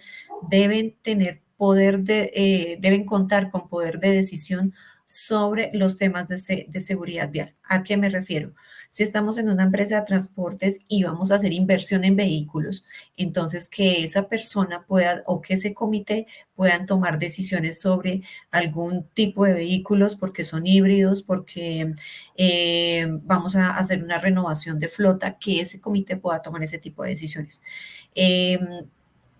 deben tener deben contar con poder de decisión sobre los temas de seguridad vial. ¿A qué me refiero? Si estamos en una empresa de transportes y vamos a hacer inversión en vehículos, entonces que esa persona pueda, o que ese comité puedan tomar decisiones sobre algún tipo de vehículos, porque son híbridos, porque vamos a hacer una renovación de flota, que ese comité pueda tomar ese tipo de decisiones. Eh,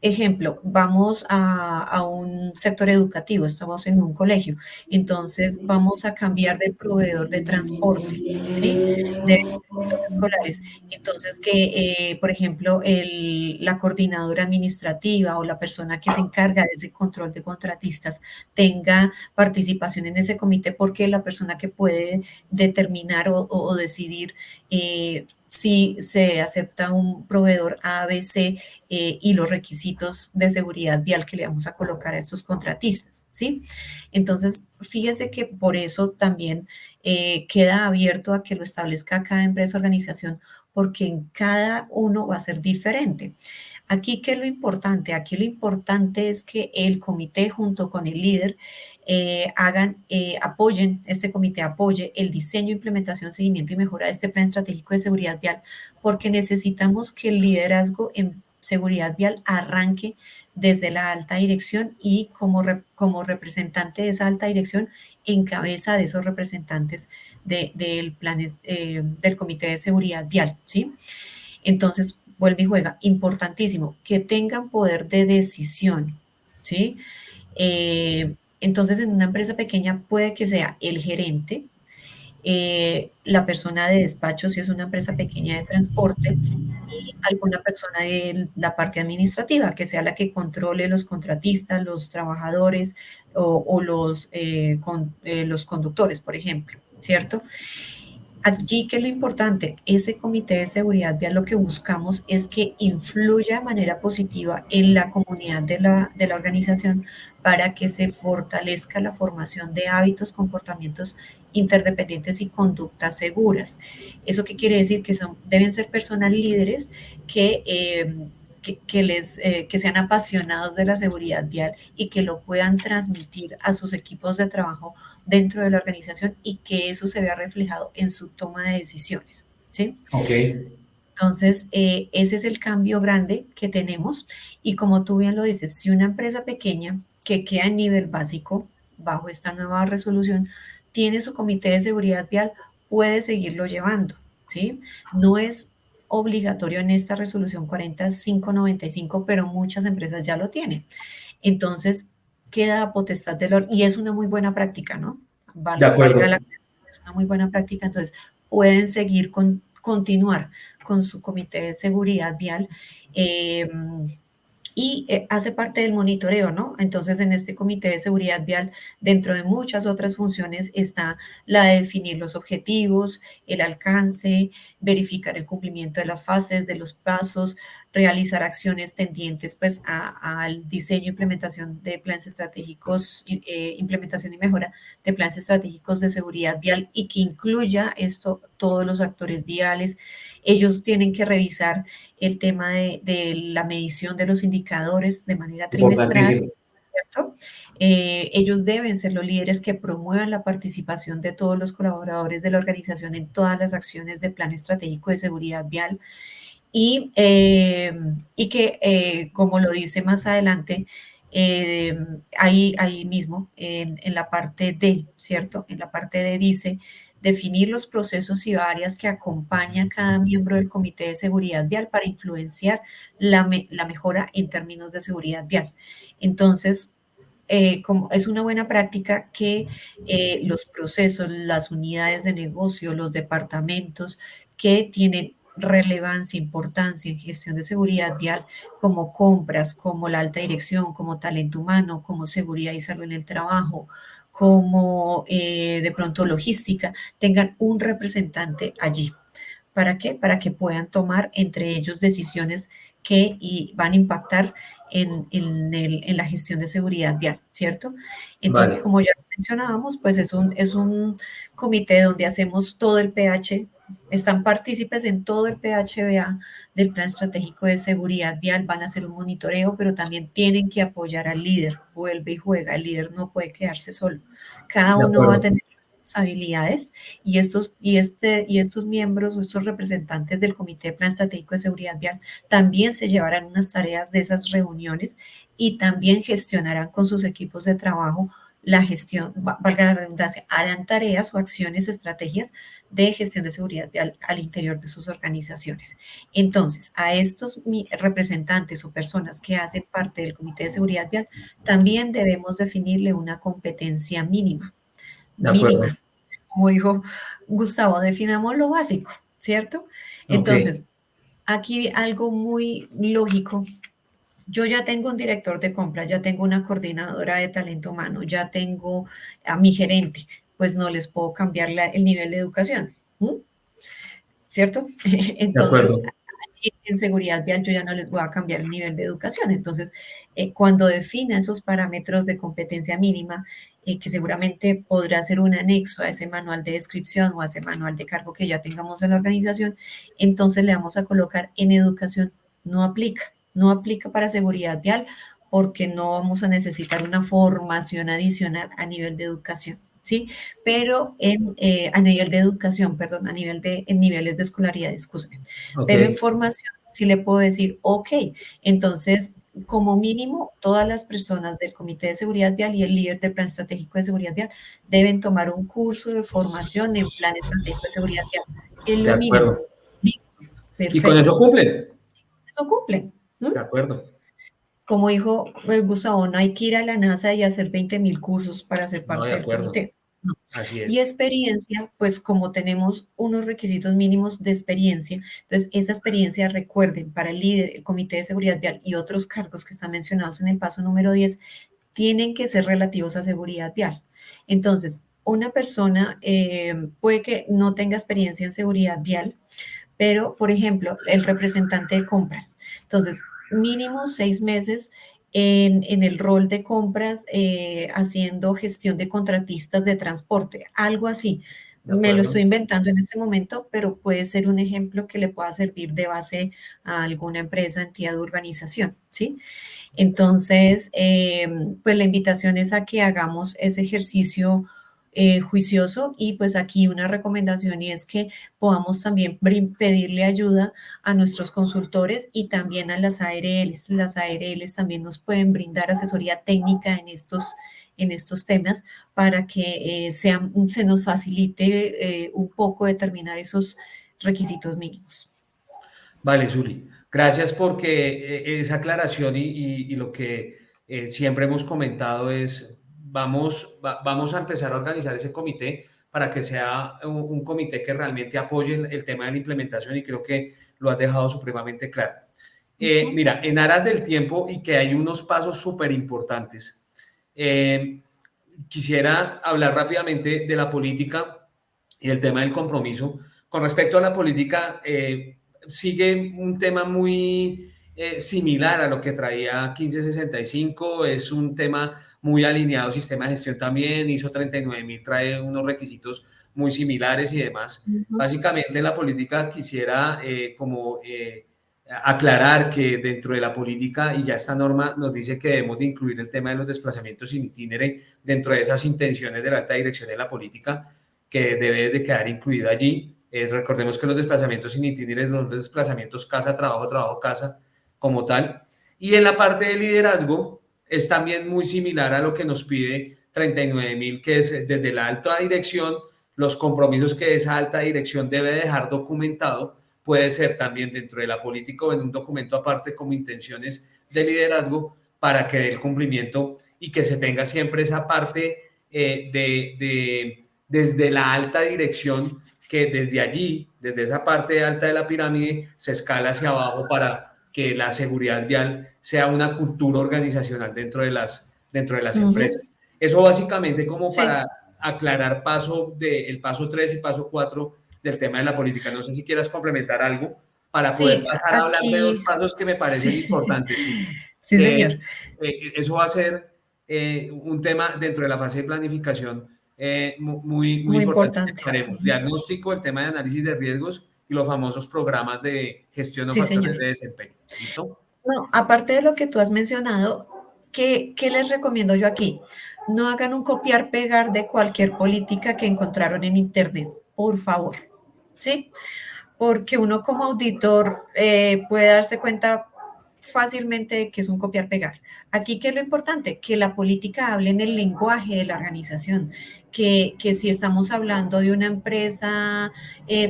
Ejemplo, vamos a un sector educativo, estamos en un colegio, entonces vamos a cambiar de proveedor de transporte, ¿sí? De vehículos escolares. Entonces, por ejemplo, la coordinadora administrativa o la persona que se encarga de ese control de contratistas tenga participación en ese comité, porque la persona que puede determinar o decidir si se acepta un proveedor A, B, C, y los requisitos de seguridad vial que le vamos a colocar a estos contratistas, ¿sí? Entonces, fíjese que por eso también queda abierto a que lo establezca cada empresa o organización, porque en cada uno va a ser diferente. Aquí, ¿qué es lo importante? Aquí lo importante es que el comité junto con el líder apoyen, este comité apoye el diseño, implementación, seguimiento y mejora de este plan estratégico de seguridad vial, porque necesitamos que el liderazgo en seguridad vial arranque desde la alta dirección, y como representante de esa alta dirección, en cabeza de esos representantes del Comité de Seguridad Vial, ¿sí? Entonces, vuelve y juega, importantísimo, que tengan poder de decisión, ¿sí? Entonces, en una empresa pequeña puede que sea el gerente, la persona de despacho, si es una empresa pequeña de transporte, y alguna persona de la parte administrativa, que sea la que controle los contratistas, los trabajadores o los conductores, por ejemplo, ¿cierto? Allí, que es lo importante, ese comité de seguridad vial, lo que buscamos es que influya de manera positiva en la comunidad de la organización, para que se fortalezca la formación de hábitos, comportamientos interdependientes y conductas seguras. ¿Eso qué quiere decir? Que deben ser personas líderes que sean apasionados de la seguridad vial y que lo puedan transmitir a sus equipos de trabajo dentro de la organización y que eso se vea reflejado en su toma de decisiones, ¿sí? Ok. Entonces, ese es el cambio grande que tenemos y como tú bien lo dices, si una empresa pequeña que queda en nivel básico bajo esta nueva resolución tiene su comité de seguridad vial, puede seguirlo llevando, ¿sí? No es obligatorio en esta resolución 40595, pero muchas empresas ya lo tienen. Entonces, queda a potestad del y es una muy buena práctica, ¿no? De Valga acuerdo. la es una muy buena práctica, entonces pueden seguir continuar con su comité de seguridad vial y hace parte del monitoreo, ¿no? Entonces, en este comité de seguridad vial, dentro de muchas otras funciones, está la de definir los objetivos, el alcance, verificar el cumplimiento de las fases, de los pasos, realizar acciones tendientes pues al diseño e implementación de planes estratégicos, implementación y mejora de planes estratégicos de seguridad vial y que incluya esto todos los actores viales. Ellos tienen que revisar el tema de la medición de los indicadores de manera trimestral, Importantísimo. ¿cierto? Ellos deben ser los líderes que promuevan la participación de todos los colaboradores de la organización en todas las acciones de plan estratégico de seguridad vial y que, como lo dice más adelante, ahí mismo, en la parte D, ¿cierto? En la parte D dice definir los procesos y áreas que acompaña a cada miembro del Comité de Seguridad Vial para influenciar la mejora en términos de seguridad vial. Entonces, como es una buena práctica que los procesos, las unidades de negocio, los departamentos que tienen relevancia, importancia en gestión de seguridad vial, como compras, como la alta dirección, como talento humano, como seguridad y salud en el trabajo, como de pronto logística, tengan un representante allí. ¿Para qué? Para que puedan tomar entre ellos decisiones que van a impactar en la gestión de seguridad vial, ¿cierto? Entonces, Vale. como ya mencionábamos, pues es un comité donde hacemos todo el PH, están partícipes en todo el PHBA del Plan Estratégico de Seguridad Vial, van a hacer un monitoreo, pero también tienen que apoyar al líder, vuelve y juega, el líder no puede quedarse solo, cada De uno va a acuerdo. tener responsabilidades y estos miembros o estos representantes del Comité de Plan Estratégico de Seguridad Vial también se llevarán unas tareas de esas reuniones y también gestionarán con sus equipos de trabajo la gestión, valga la redundancia, harán tareas o acciones, estrategias de gestión de seguridad vial al interior de sus organizaciones. Entonces, a estos representantes o personas que hacen parte del Comité de Seguridad Vial, también debemos definirle una competencia mínima, De acuerdo. mínima. Como dijo Gustavo, definamos lo básico, ¿cierto? Ok. Entonces, aquí algo muy lógico. Yo ya tengo un director de compra, ya tengo una coordinadora de talento humano, ya tengo a mi gerente, pues no les puedo cambiar el nivel de educación, ¿m? ¿Cierto? De Entonces, acuerdo. allí en seguridad vial yo ya no les voy a cambiar el nivel de educación. Entonces, cuando defina esos parámetros de competencia mínima, que seguramente podrá ser un anexo a ese manual de descripción o a ese manual de cargo que ya tengamos en la organización, entonces le vamos a colocar en educación no aplica para seguridad vial porque no vamos a necesitar una formación adicional a nivel de educación. ¿Sí? Pero a nivel de educación, perdón, en niveles de escolaridad, discúlpeme. Ok. Pero en formación sí le puedo decir, ok, entonces como mínimo todas las personas del Comité de Seguridad Vial y el líder del Plan Estratégico de Seguridad Vial deben tomar un curso de formación en Plan Estratégico de Seguridad Vial. Es De lo mínimo. acuerdo. Listo, Y con perfecto. eso cumplen. Eso cumplen. De ¿M? acuerdo. Como dijo Gustavo, no hay que ir a la NASA y hacer 20.000 cursos para ser No, de parte del acuerdo. comité. No. Así Y es. experiencia, pues como tenemos unos requisitos mínimos de experiencia, entonces esa experiencia, recuerden, para el líder, el Comité de Seguridad Vial y otros cargos que están mencionados en el paso número 10, tienen que ser relativos a seguridad vial. Entonces, una persona puede que no tenga experiencia en seguridad vial, pero, por ejemplo, el representante de compras. Entonces, mínimo 6 meses en el rol de compras haciendo gestión de contratistas de transporte, algo así. ¿De Me lo acuerdo? estoy inventando en este momento, pero puede ser un ejemplo que le pueda servir de base a alguna empresa, entidad o organización, ¿sí? Entonces, pues la invitación es a que hagamos ese ejercicio juicioso y pues aquí una recomendación y es que podamos también pedirle ayuda a nuestros consultores y también a las ARLs. Las ARLs también nos pueden brindar asesoría técnica en estos temas para que se nos facilite un poco determinar esos requisitos mínimos. Vale, Zuli. Gracias porque esa aclaración y lo que siempre hemos comentado es, vamos a empezar a organizar ese comité para que sea un comité que realmente apoye el tema de la implementación y creo que lo has dejado supremamente claro. Mira, en aras del tiempo y que hay unos pasos súper importantes, quisiera hablar rápidamente de la política y el tema del compromiso. Con respecto a la política, sigue un tema muy similar a lo que traía 1565, es un tema muy alineado, sistema de gestión también, ISO 39000 trae unos requisitos muy similares y demás. Básicamente la política quisiera aclarar que dentro de la política, y ya esta norma nos dice que debemos de incluir el tema de los desplazamientos in itinere dentro de esas intenciones de la alta dirección de la política, que debe de quedar incluida allí. Recordemos que los desplazamientos in itinere son los desplazamientos casa, trabajo, trabajo, casa, como tal. Y en la parte de liderazgo es también muy similar a lo que nos pide 39.000, que es desde la alta dirección, los compromisos que esa alta dirección debe dejar documentado, puede ser también dentro de la política o en un documento aparte como intenciones de liderazgo para que dé el cumplimiento y que se tenga siempre esa parte desde la alta dirección, que desde allí, desde esa parte alta de la pirámide, se escala hacia abajo para que la seguridad vial sea una cultura organizacional dentro de las empresas. Eso básicamente como Sí, para aclarar el paso 3 y paso 4 del tema de la política. No sé si quieras complementar algo para poder sí, pasar a hablar de dos aquí, pasos que me parecen sí, importantes, Zuli. sí, señor. Eso va a ser un tema dentro de la fase de planificación muy, muy Muy importante que importante. haremos. Diagnóstico, el tema de análisis de riesgos y los famosos programas de gestión o Sí, factores señor. de desempeño. ¿Listo? No, aparte de lo que tú has mencionado, ¿qué les recomiendo yo aquí? No hagan un copiar-pegar de cualquier política que encontraron en Internet, por favor, ¿sí? Porque uno como auditor puede darse cuenta fácilmente de que es un copiar-pegar. Aquí, ¿qué es lo importante? Que la política hable en el lenguaje de la organización, que si estamos hablando de una empresa,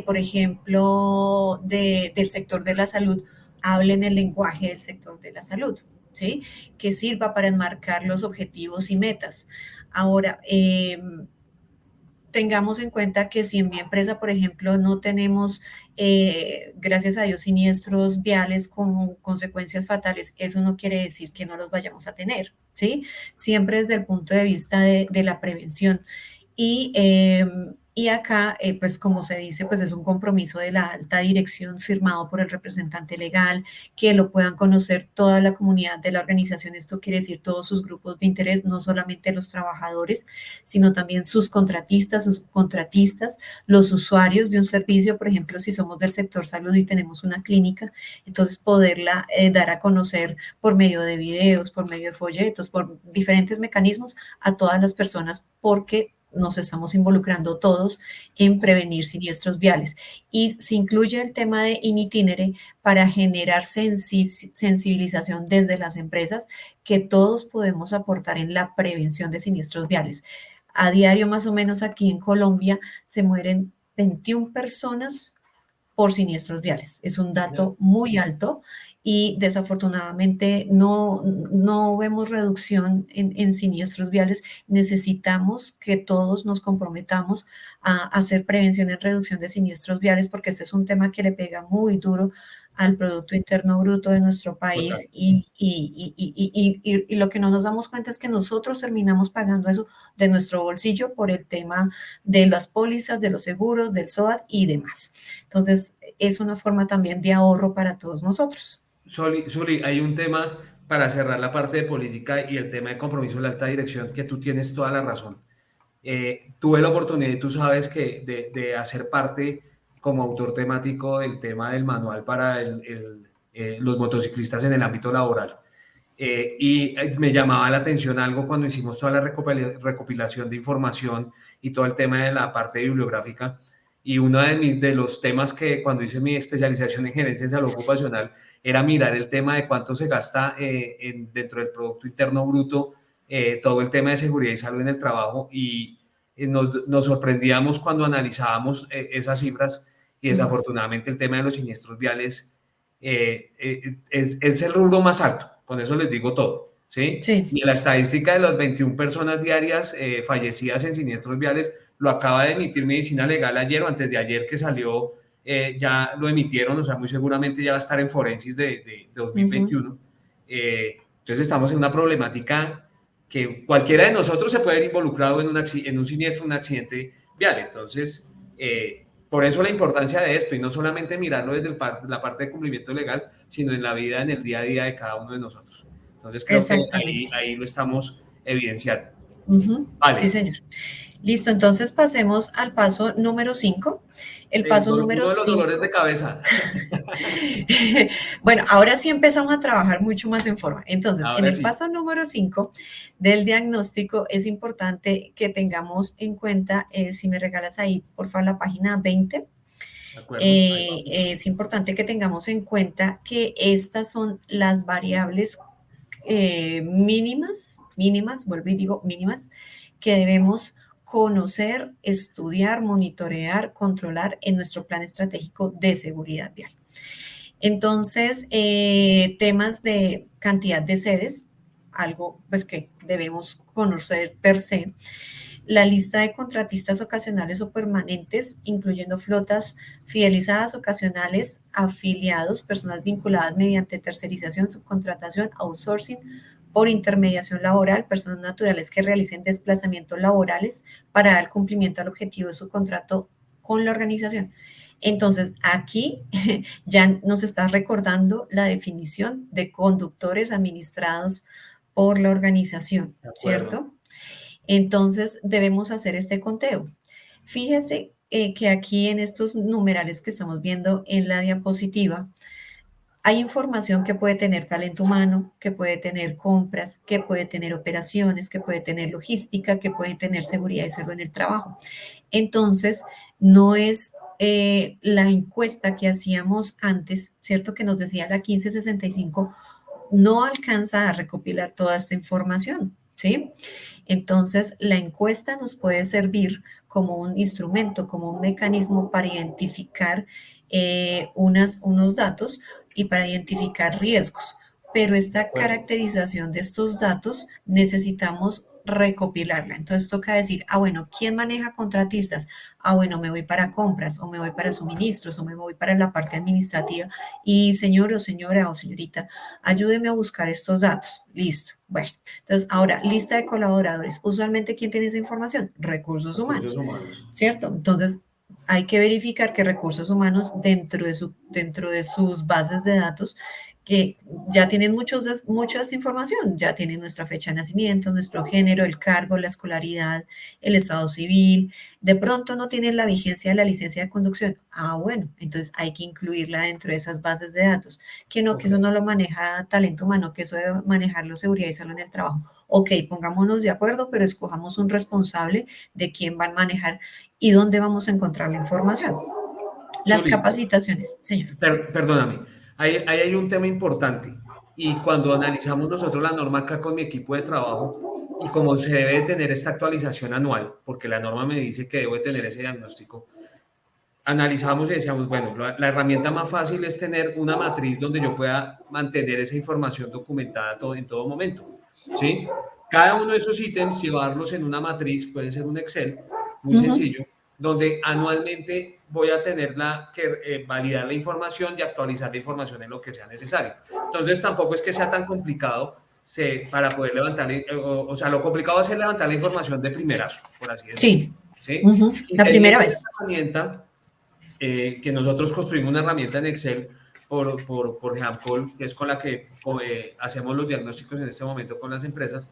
por ejemplo, del sector de la salud, hable en el lenguaje del sector de la salud, ¿sí? Que sirva para enmarcar los objetivos y metas. Ahora, tengamos en cuenta que si en mi empresa, por ejemplo, no tenemos, gracias a Dios, siniestros viales con consecuencias fatales, eso no quiere decir que no los vayamos a tener, ¿sí? Siempre desde el punto de vista de la prevención. Y, y acá, pues como se dice, pues es un compromiso de la alta dirección firmado por el representante legal, que lo puedan conocer toda la comunidad de la organización. Esto quiere decir todos sus grupos de interés, no solamente los trabajadores, sino también sus contratistas, sus subcontratistas, los usuarios de un servicio, por ejemplo, si somos del sector salud y tenemos una clínica, entonces poderla dar a conocer por medio de videos, por medio de folletos, por diferentes mecanismos a todas las personas, porque nos estamos involucrando todos en prevenir siniestros viales. Y se incluye el tema de in itinere para generar sensibilización desde las empresas que todos podemos aportar en la prevención de siniestros viales. A diario, más o menos aquí en Colombia, se mueren 21 personas por siniestros viales. Es un dato muy alto y desafortunadamente no vemos reducción en siniestros viales. Necesitamos que todos nos comprometamos a hacer prevención en reducción de siniestros viales porque este es un tema que le pega muy duro al Producto Interno Bruto de nuestro Total. país y lo que no nos damos cuenta es que nosotros terminamos pagando eso de nuestro bolsillo por el tema de las pólizas, de los seguros, del SOAT y demás. Entonces, es una forma también de ahorro para todos nosotros. Zuli, hay un tema para cerrar la parte de política y el tema de compromiso de la alta dirección que tú tienes toda la razón. tuve la oportunidad, y tú sabes, de hacer parte como autor temático del tema del manual para los motociclistas en el ámbito laboral. Me llamaba la atención algo cuando hicimos toda la recopilación de información y todo el tema de la parte bibliográfica. Y uno de los temas que cuando hice mi especialización en gerencia en salud ocupacional era mirar el tema de cuánto se gasta dentro del Producto Interno Bruto, todo el tema de seguridad y salud en el trabajo. Y nos sorprendíamos cuando analizábamos esas cifras, y desafortunadamente el tema de los siniestros viales es el rubro más alto. Con eso les digo todo, ¿sí? Sí. Y la estadística de las 21 personas diarias fallecidas en siniestros viales lo acaba de emitir Medicina Legal ayer o antes de ayer que salió, ya lo emitieron, o sea, muy seguramente ya va a estar en Forensis de 2021. Entonces estamos en una problemática que cualquiera de nosotros se puede ver involucrado en un siniestro, un accidente vial. Entonces, por eso la importancia de esto, y no solamente mirarlo desde la parte de cumplimiento legal, sino en la vida, en el día a día de cada uno de nosotros. Entonces creo que ahí lo estamos evidenciando. Vale. Sí, señor. Listo, entonces pasemos al paso número 5. El paso número 5. Uno de los dolores de cabeza. Bueno, ahora sí empezamos a trabajar mucho más en forma. Entonces, ahora en el paso número 5 del diagnóstico es importante que tengamos en cuenta, si me regalas ahí, por favor, la página 20. Es importante que tengamos en cuenta que estas son las variables mínimas, vuelvo y digo mínimas, que debemos conocer, estudiar, monitorear, controlar en nuestro plan estratégico de seguridad vial. Entonces, temas de cantidad de sedes, algo pues que debemos conocer per se. La lista de contratistas ocasionales o permanentes, incluyendo flotas fidelizadas, ocasionales, afiliados, personas vinculadas mediante tercerización, subcontratación, outsourcing, por intermediación laboral, personas naturales que realicen desplazamientos laborales para dar cumplimiento al objetivo de su contrato con la organización. Entonces, aquí ya nos está recordando la definición de conductores administrados por la organización, ¿cierto? Entonces, debemos hacer este conteo. Fíjese que aquí en estos numerales que estamos viendo en la diapositiva, hay información que puede tener talento humano, que puede tener compras, que puede tener operaciones, que puede tener logística, que puede tener seguridad y salud en el trabajo. Entonces, no es la encuesta que hacíamos antes, ¿cierto? Que nos decía la 1565, no alcanza a recopilar toda esta información, ¿sí? Entonces, la encuesta nos puede servir como un instrumento, como un mecanismo para identificar unos datos y para identificar riesgos. Pero esta caracterización de estos datos necesitamos recopilarla. Entonces toca decir, bueno, ¿quién maneja contratistas? Bueno, me voy para compras, o me voy para suministros, o me voy para la parte administrativa. Y señor o señora o señorita, ayúdeme a buscar estos datos. Listo. Bueno, entonces ahora, lista de colaboradores. Usualmente, ¿quién tiene esa información? Recursos humanos. ¿Cierto? Entonces, hay que verificar que recursos humanos dentro de sus bases de datos que ya tienen mucha información, ya tienen nuestra fecha de nacimiento, nuestro género, el cargo, la escolaridad, el estado civil. De pronto no tienen la vigencia de la licencia de conducción. Bueno, entonces hay que incluirla dentro de esas bases de datos. Que eso no lo maneja talento humano, que eso debe manejarlo seguridad y salud en el trabajo. Ok, pongámonos de acuerdo, pero escojamos un responsable de quién va a manejar y dónde vamos a encontrar la información. Las capacitaciones, señor. Perdóname, ahí hay un tema importante, y cuando analizamos nosotros la norma acá con mi equipo de trabajo, y como se debe tener esta actualización anual, porque la norma me dice que debo tener ese diagnóstico, analizamos y decíamos, bueno, la herramienta más fácil es tener una matriz donde yo pueda mantener esa información documentada en todo momento, ¿sí? Cada uno de esos ítems, llevarlos en una matriz, puede ser un Excel, muy sencillo, donde anualmente voy a tener que validar la información y actualizar la información en lo que sea necesario. Entonces, tampoco es que sea tan complicado para poder levantar, o sea, lo complicado es levantar la información de primerazo, por así decirlo. Sí, la primera vez. Herramienta, que nosotros construimos una herramienta en Excel por GeamCall, que es con la que hacemos los diagnósticos en este momento con las empresas,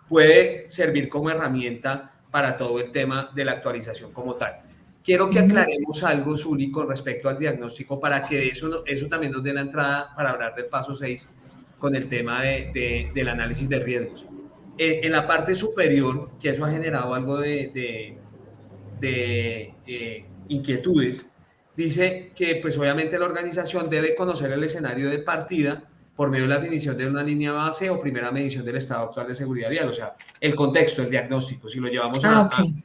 puede servir como herramienta para todo el tema de la actualización como tal. Quiero que aclaremos algo, Zuli, con respecto al diagnóstico, para que eso también nos dé la entrada para hablar del paso 6 con el tema del análisis de riesgos. En la parte superior, que eso ha generado algo de inquietudes, dice que pues obviamente la organización debe conocer el escenario de partida por medio de la definición de una línea base o primera medición del estado actual de seguridad vial, o sea, el contexto, el diagnóstico, si lo llevamos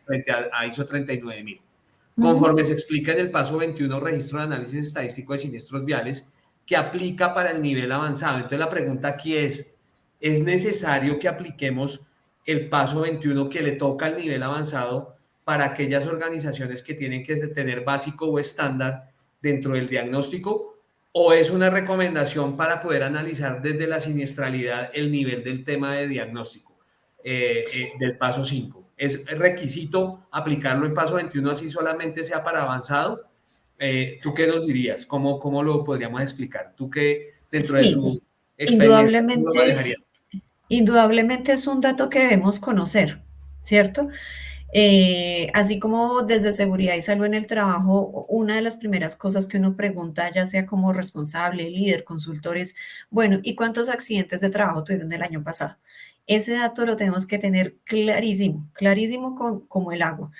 frente a ISO 39000. Conforme se explica en el paso 21, registro de análisis estadístico de siniestros viales, que aplica para el nivel avanzado. Entonces la pregunta aquí ¿es necesario que apliquemos el paso 21 que le toca al nivel avanzado para aquellas organizaciones que tienen que tener básico o estándar dentro del diagnóstico, o es una recomendación para poder analizar desde la siniestralidad el nivel del tema de diagnóstico del paso 5? ¿Es requisito aplicarlo en paso 21 así solamente sea para avanzado? ¿Tú qué nos dirías? ¿Cómo lo podríamos explicar? ¿Tú qué dentro de tu experiencia cómo lo manejarías? Indudablemente es un dato que debemos conocer, ¿cierto? Así como desde seguridad y salud en el trabajo, una de las primeras cosas que uno pregunta, ya sea como responsable, líder, consultor, es, bueno, ¿y cuántos accidentes de trabajo tuvieron el año pasado? Ese dato lo tenemos que tener clarísimo, clarísimo como el agua.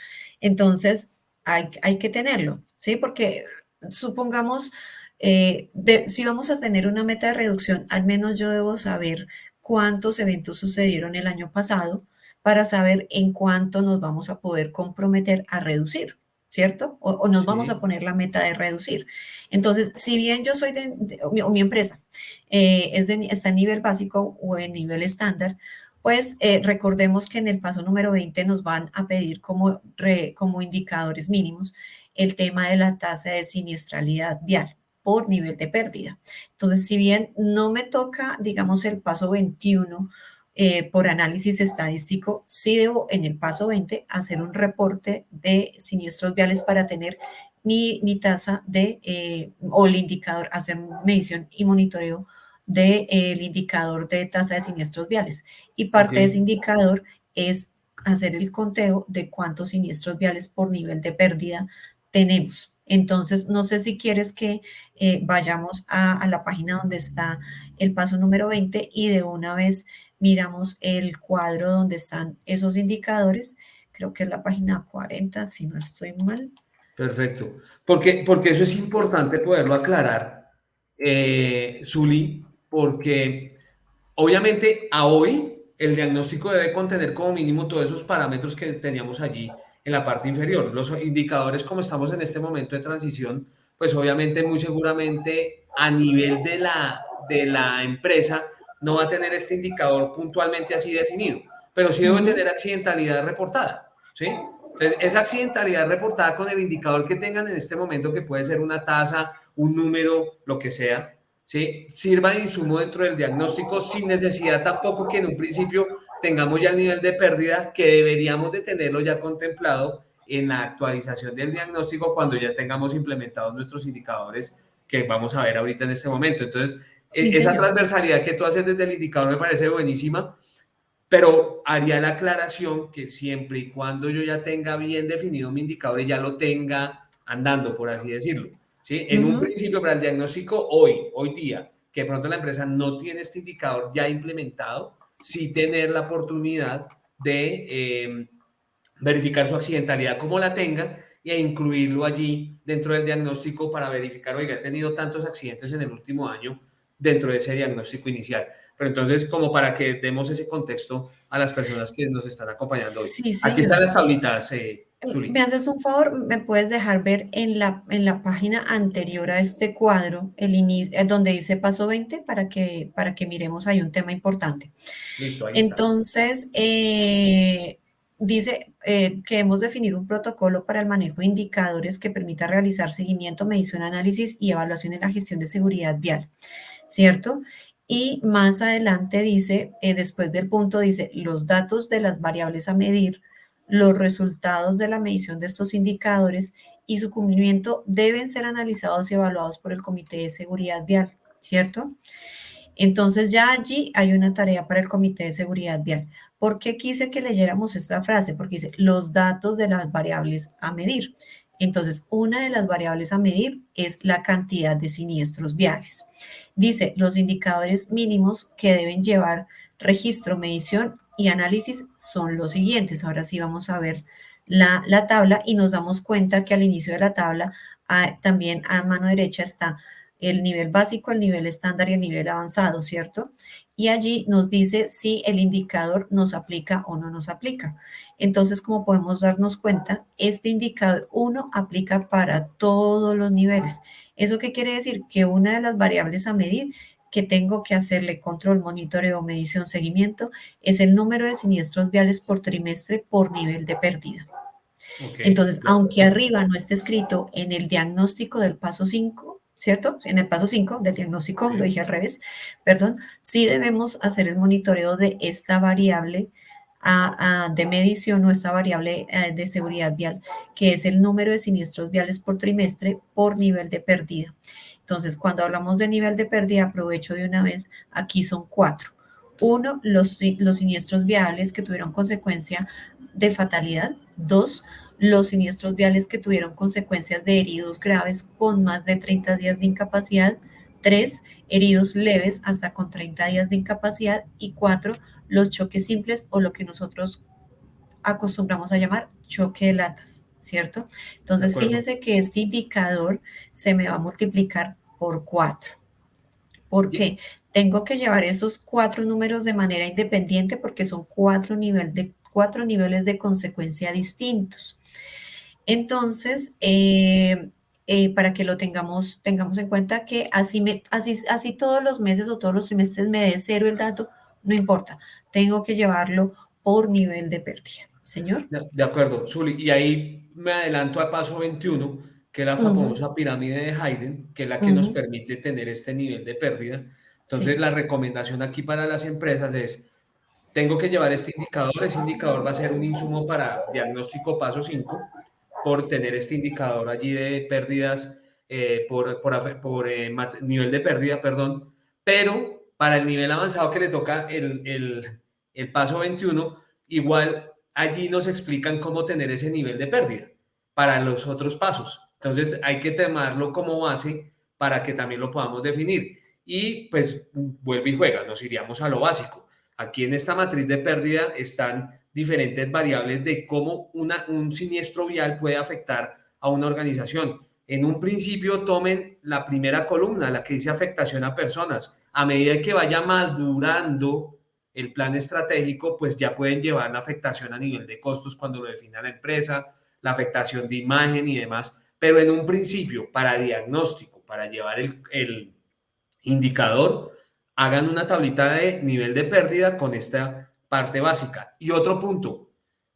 Entonces, hay que tenerlo, ¿sí? Porque supongamos, si vamos a tener una meta de reducción, al menos yo debo saber cuántos eventos sucedieron el año pasado para saber en cuánto nos vamos a poder comprometer a reducir, ¿cierto? O nos vamos a poner la meta de reducir. Entonces, si bien yo soy o mi empresa está en nivel básico o en nivel estándar, pues recordemos que en el paso número 20 nos van a pedir como indicadores mínimos el tema de la tasa de siniestralidad vial por nivel de pérdida. Entonces, si bien no me toca, digamos, el paso 21 por análisis estadístico, sí debo en el paso 20 hacer un reporte de siniestros viales para tener mi tasa o el indicador, hacer medición y monitoreo del indicador de tasa de siniestros viales. Y parte de ese indicador es hacer el conteo de cuántos siniestros viales por nivel de pérdida tenemos. Entonces, no sé si quieres que vayamos a la página donde está el paso número 20 y de una vez miramos el cuadro donde están esos indicadores. Creo que es la página 40, si no estoy mal. Perfecto. Porque eso es importante poderlo aclarar, Zuli, porque obviamente a hoy el diagnóstico debe contener como mínimo todos esos parámetros que teníamos allí en la parte inferior. Los indicadores, como estamos en este momento de transición, pues obviamente muy seguramente a nivel de la empresa no va a tener este indicador puntualmente así definido, pero sí debe tener accidentalidad reportada, ¿sí? Entonces, esa accidentalidad reportada con el indicador que tengan en este momento, que puede ser una tasa, un número, lo que sea, ¿sí? Sirva de insumo dentro del diagnóstico sin necesidad tampoco que en un principio tengamos ya el nivel de pérdida que deberíamos de tenerlo ya contemplado en la actualización del diagnóstico cuando ya tengamos implementados nuestros indicadores que vamos a ver ahorita en este momento. Entonces, esa transversalidad que tú haces desde el indicador me parece buenísima, pero haría la aclaración que siempre y cuando yo ya tenga bien definido mi indicador y ya lo tenga andando, por así decirlo, ¿sí? En un principio, para el diagnóstico hoy día, que de pronto la empresa no tiene este indicador ya implementado, sí tener la oportunidad de verificar su accidentalidad como la tenga e incluirlo allí dentro del diagnóstico para verificar, oiga, he tenido tantos accidentes en el último año dentro de ese diagnóstico inicial. Pero entonces, como para que demos ese contexto a las personas que nos están acompañando hoy. Sí, aquí están las tablitas, Zuli. ¿Me haces un favor? ¿Me puedes dejar ver en la página anterior a este cuadro, donde dice paso 20, para que miremos ahí un tema importante? Listo, ahí Entonces, dice que debemos definir un protocolo para el manejo de indicadores que permita realizar seguimiento, medición, análisis y evaluación en la gestión de seguridad vial, ¿cierto? Y más adelante dice, después del punto, dice, los datos de las variables a medir, los resultados de la medición de estos indicadores y su cumplimiento deben ser analizados y evaluados por el Comité de Seguridad Vial, ¿cierto? Entonces ya allí hay una tarea para el Comité de Seguridad Vial. ¿Por qué quise que leyéramos esta frase? Porque dice los datos de las variables a medir. Entonces, una de las variables a medir es la cantidad de siniestros viales. Dice, los indicadores mínimos que deben llevar registro, medición y análisis son los siguientes. Ahora sí vamos a ver la tabla y nos damos cuenta que al inicio de la tabla también a mano derecha está el nivel básico, el nivel estándar y el nivel avanzado, ¿cierto? Y allí nos dice si el indicador nos aplica o no nos aplica. Entonces, como podemos darnos cuenta, este indicador 1 aplica para todos los niveles. ¿Eso qué quiere decir? Que una de las variables a medir que tengo que hacerle control, monitoreo, medición, seguimiento, es el número de siniestros viales por trimestre por nivel de pérdida. Okay. Entonces, aunque arriba no esté escrito en el diagnóstico del paso 5, ¿cierto? En el paso 5 del diagnóstico, lo dije al revés, perdón, sí debemos hacer el monitoreo de esta variable de medición o esta variable de seguridad vial, que es el número de siniestros viales por trimestre por nivel de pérdida. Entonces, cuando hablamos de nivel de pérdida, aprovecho de una vez, aquí son 4. 1, los siniestros viales que tuvieron consecuencia de fatalidad. 2, los siniestros viales que tuvieron consecuencias de heridos graves con más de 30 días de incapacidad. 3, heridos leves hasta con 30 días de incapacidad. Y 4, los choques simples o lo que nosotros acostumbramos a llamar choque de latas, ¿cierto? Entonces, fíjense que este indicador se me va a multiplicar por 4. ¿Por qué? Tengo que llevar esos 4 números de manera independiente porque son 4 niveles de consecuencia distintos. Entonces, para que lo tengamos en cuenta que así todos los meses o todos los trimestres me dé 0 el dato, no importa, tengo que llevarlo por nivel de pérdida. Señor. De acuerdo, Zuli. Y ahí me adelanto al paso 21, que es la famosa pirámide de Hayden, que es la que nos permite tener este nivel de pérdida. Entonces, la recomendación aquí para las empresas es, tengo que llevar este indicador va a ser un insumo para diagnóstico paso 5, por tener este indicador allí de pérdidas, por nivel de pérdida, perdón, pero para el nivel avanzado que le toca el paso 21, igual allí nos explican cómo tener ese nivel de pérdida para los otros pasos. Entonces hay que tomarlo como base para que también lo podamos definir. Y pues vuelve y juega, nos iríamos a lo básico. Aquí en esta matriz de pérdida están diferentes variables de cómo un siniestro vial puede afectar a una organización. En un principio tomen la primera columna, la que dice afectación a personas. A medida que vaya madurando el plan estratégico, pues ya pueden llevar la afectación a nivel de costos cuando lo defina la empresa, la afectación de imagen y demás. Pero en un principio, para diagnóstico, para llevar el indicador, hagan una tablita de nivel de pérdida con esta parte básica. Y otro punto,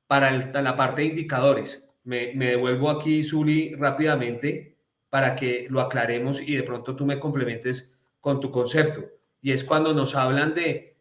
para la parte de indicadores. Me devuelvo aquí, Zuli, rápidamente para que lo aclaremos y de pronto tú me complementes con tu concepto. Y es cuando nos hablan de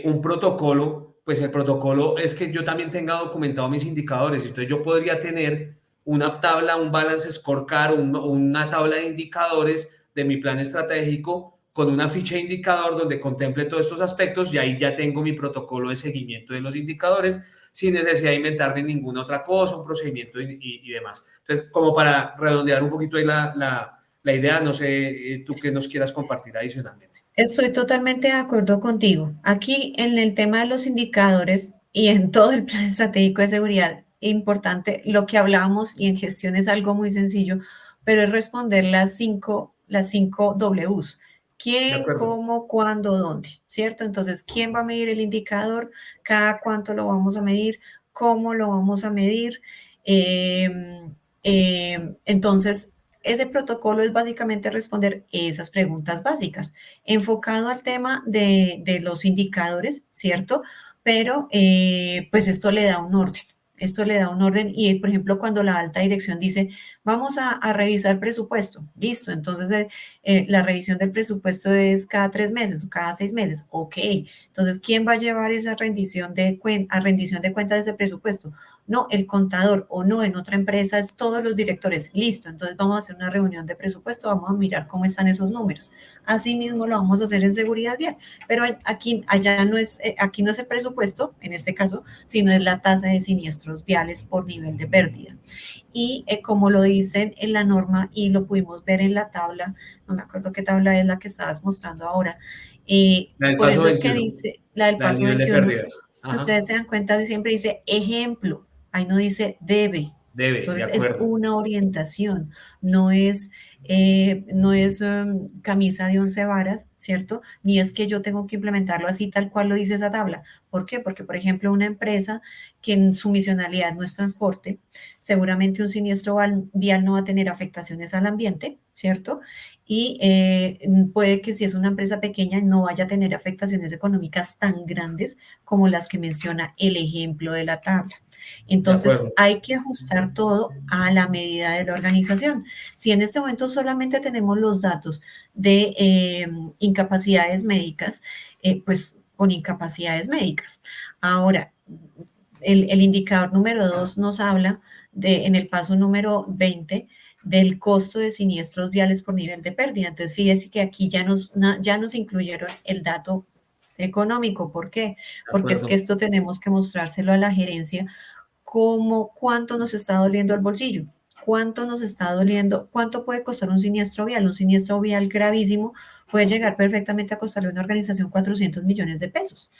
un protocolo, pues el protocolo es que yo también tenga documentado mis indicadores. Entonces yo podría tener una tabla, un balance scorecard, una tabla de indicadores de mi plan estratégico con una ficha de indicador donde contemple todos estos aspectos y ahí ya tengo mi protocolo de seguimiento de los indicadores sin necesidad de inventarme ninguna otra cosa, un procedimiento y demás. Entonces, como para redondear un poquito ahí la idea, no sé, tú qué nos quieras compartir adicionalmente. Estoy totalmente de acuerdo contigo. Aquí en el tema de los indicadores y en todo el plan estratégico de seguridad, importante, lo que hablábamos y en gestión es algo muy sencillo, pero es responder las cinco Ws. ¿Quién, cómo, cuándo, dónde? ¿Cierto? Entonces, ¿quién va a medir el indicador? ¿Cada cuánto lo vamos a medir? ¿Cómo lo vamos a medir? Entonces, ese protocolo es básicamente responder esas preguntas básicas, enfocado al tema de los indicadores, ¿cierto? Pero, pues esto le da un orden. Esto le da un orden y, por ejemplo, cuando la alta dirección dice, vamos a revisar presupuesto, listo, entonces la revisión del presupuesto es cada 3 meses o cada 6 meses, ok, entonces, ¿quién va a llevar esa rendición de cuenta de ese presupuesto? No, el contador o no, en otra empresa es todos los directores, listo, entonces vamos a hacer una reunión de presupuesto, vamos a mirar cómo están esos números. Así mismo lo vamos a hacer en seguridad vial, pero aquí no es el presupuesto, en este caso, sino es la tasa de siniestros viales por nivel de pérdida. Y como lo dicen en la norma y lo pudimos ver en la tabla, no me acuerdo qué tabla es la que estabas mostrando ahora, La del por paso eso es que 21, dice la del la del paso nivel de 21. pérdidas. Si Ajá, ustedes se dan cuenta, siempre dice ejemplo, ahí no dice debe. debe, de Entonces es acuerdo. una orientación, no es camisa de 11 varas, ¿cierto? Ni es que yo tengo que implementarlo así tal cual lo dice esa tabla. ¿Por qué? Porque, por ejemplo, una empresa que en su misionalidad no es transporte, seguramente un siniestro vial no va a tener afectaciones al ambiente, ¿cierto? Y puede que si es una empresa pequeña no vaya a tener afectaciones económicas tan grandes como las que menciona el ejemplo de la tabla. De Entonces, acuerdo. hay que ajustar todo a la medida de la organización. Si en este momento solamente tenemos los datos de incapacidades médicas, pues con incapacidades médicas. Ahora, el indicador número 2 nos habla en el paso número 20 del costo de siniestros viales por nivel de pérdida. Entonces, fíjese que aquí ya nos incluyeron el dato económico. ¿Por qué? De Porque es que acuerdo. esto tenemos que mostrárselo a la gerencia como cuánto nos está doliendo el bolsillo, cuánto nos está doliendo, cuánto puede costar un siniestro vial. Un siniestro vial gravísimo puede llegar perfectamente a costarle a una organización 400 millones de pesos,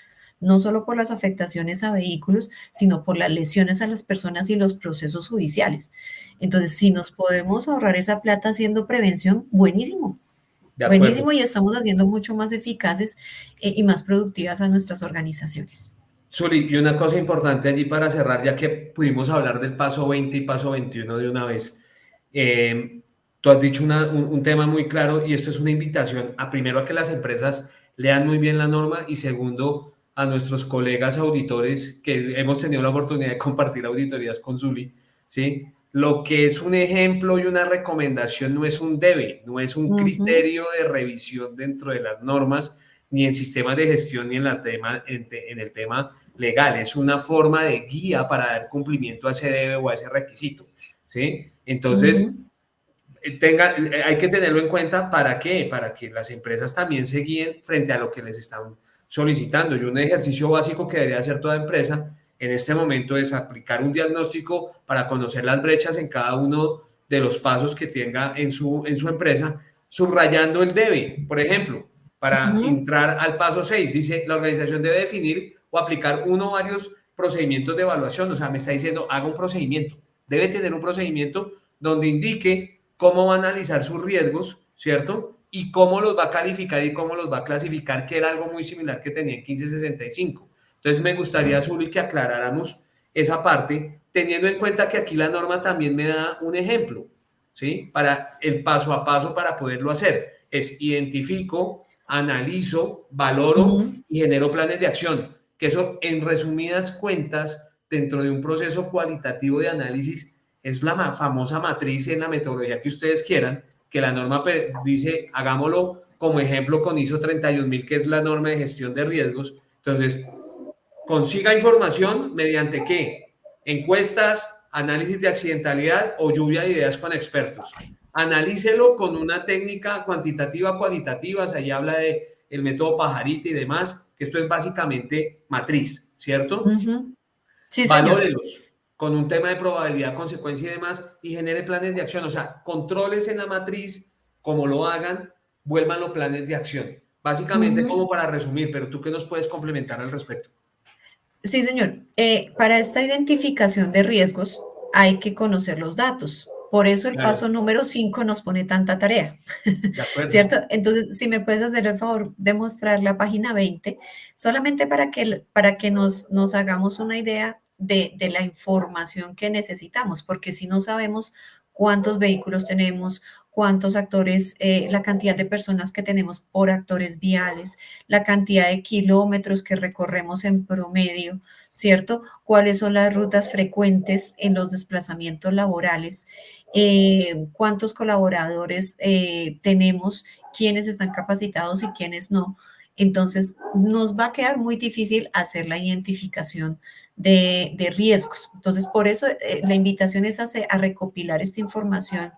no solo por las afectaciones a vehículos, sino por las lesiones a las personas y los procesos judiciales. Entonces, si nos podemos ahorrar esa plata haciendo prevención, buenísimo. De acuerdo. Buenísimo, y estamos haciendo mucho más eficaces y más productivas a nuestras organizaciones. Zuli, y una cosa importante allí para cerrar, ya que pudimos hablar del paso 20 y paso 21 de una vez. Tú has dicho un tema muy claro y esto es una invitación a primero a que las empresas lean muy bien la norma y segundo a nuestros colegas auditores que hemos tenido la oportunidad de compartir auditorías con Zuli, ¿sí? Lo que es un ejemplo y una recomendación no es un debe, no es un Ujú, criterio de revisión dentro de las normas, ni en sistemas de gestión, ni en el tema legal. Es una forma de guía para dar cumplimiento a ese debe o a ese requisito, ¿sí? Entonces, ujú. hay que tenerlo en cuenta. ¿Para qué? Para que las empresas también se guíen frente a lo que les están solicitando. Y un ejercicio básico que debería hacer toda empresa en este momento es aplicar un diagnóstico para conocer las brechas en cada uno de los pasos que tenga en su empresa, subrayando el debe. Por ejemplo, para Ujú, entrar al paso 6, dice, la organización debe definir o aplicar uno o varios procedimientos de evaluación. O sea, me está diciendo, haga un procedimiento. Debe tener un procedimiento donde indique cómo va a analizar sus riesgos, ¿cierto? Y cómo los va a calificar y cómo los va a clasificar, que era algo muy similar que tenía en 1565. Entonces me gustaría, Zuli, que aclaráramos esa parte, teniendo en cuenta que aquí la norma también me da un ejemplo, ¿sí? Para el paso a paso para poderlo hacer. Es identifico, analizo, valoro ujú. y genero planes de acción. Que eso, en resumidas cuentas, dentro de un proceso cualitativo de análisis, es la famosa matriz en la metodología que ustedes quieran, que la norma dice, hagámoslo como ejemplo con ISO 31000, que es la norma de gestión de riesgos. Entonces, consiga información mediante qué? Encuestas, análisis de accidentalidad o lluvia de ideas con expertos. Analícelo con una técnica cuantitativa, cualitativa, se allá habla de el método pajarita y demás, que esto es básicamente matriz, ¿cierto? Ujú. Sí, señor. Valórelos con un tema de probabilidad, consecuencia y demás, y genere planes de acción. O sea, controles en la matriz, como lo hagan, vuelvan los planes de acción. Básicamente Ujú. como para resumir, pero tú qué nos puedes complementar al respecto. Sí, señor. Para esta identificación de riesgos hay que conocer los datos. Por eso el Claro, paso número 5 nos pone tanta tarea, de acuerdo. ¿cierto? Entonces, si me puedes hacer el favor de mostrar la página 20, solamente para que nos hagamos una idea de la información que necesitamos, porque si no sabemos cuántos vehículos tenemos, cuántos actores, la cantidad de personas que tenemos por actores viales, la cantidad de kilómetros que recorremos en promedio, ¿cierto? ¿Cuáles son las rutas frecuentes en los desplazamientos laborales? ¿Cuántos colaboradores tenemos? ¿Quiénes están capacitados y quiénes no? Entonces, nos va a quedar muy difícil hacer la identificación de riesgos. Entonces, por eso la invitación es a recopilar esta información,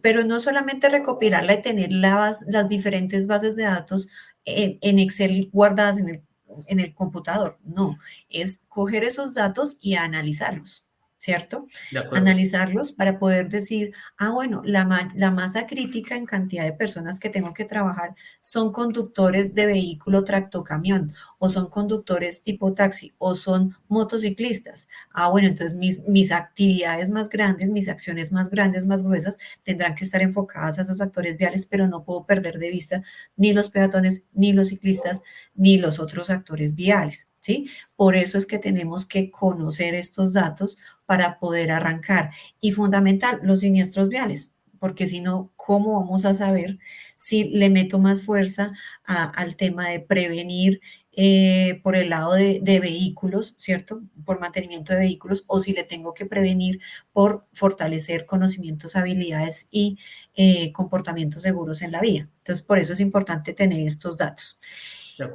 pero no solamente recopilarla y tener las diferentes bases de datos en Excel guardadas en el computador, no, es coger esos datos y analizarlos, ¿cierto? De acuerdo. Analizarlos para poder decir, bueno, la masa crítica en cantidad de personas que tengo que trabajar son conductores de vehículo tractocamión, o son conductores tipo taxi, o son motociclistas. Bueno, entonces mis actividades más grandes, mis acciones más grandes, más gruesas, tendrán que estar enfocadas a esos actores viales, pero no puedo perder de vista ni los peatones, ni los ciclistas, ni los otros actores viales, ¿sí? Por eso es que tenemos que conocer estos datos para poder arrancar. Y fundamental, los siniestros viales, porque si no, ¿cómo vamos a saber si le meto más fuerza al tema de prevenir por el lado de vehículos, ¿cierto? Por mantenimiento de vehículos, o si le tengo que prevenir por fortalecer conocimientos, habilidades y comportamientos seguros en la vía. Entonces, por eso es importante tener estos datos.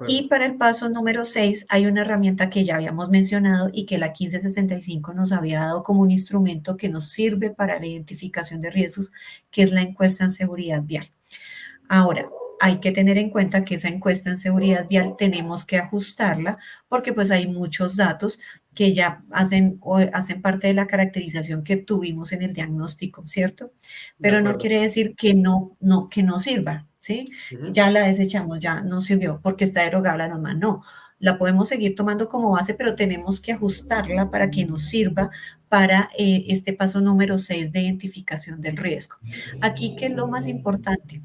Y para el paso número 6 hay una herramienta que ya habíamos mencionado y que la 1565 nos había dado como un instrumento que nos sirve para la identificación de riesgos, que es la encuesta en seguridad vial. Ahora, hay que tener en cuenta que esa encuesta en seguridad vial tenemos que ajustarla porque pues hay muchos datos que ya hacen parte de la caracterización que tuvimos en el diagnóstico, ¿cierto? Pero no quiere decir que no sirva, ¿sí? Ya la desechamos, ya no sirvió porque está derogada la norma, no. La podemos seguir tomando como base, pero tenemos que ajustarla para que nos sirva para este paso número 6 de identificación del riesgo. Aquí, ¿qué es lo más importante?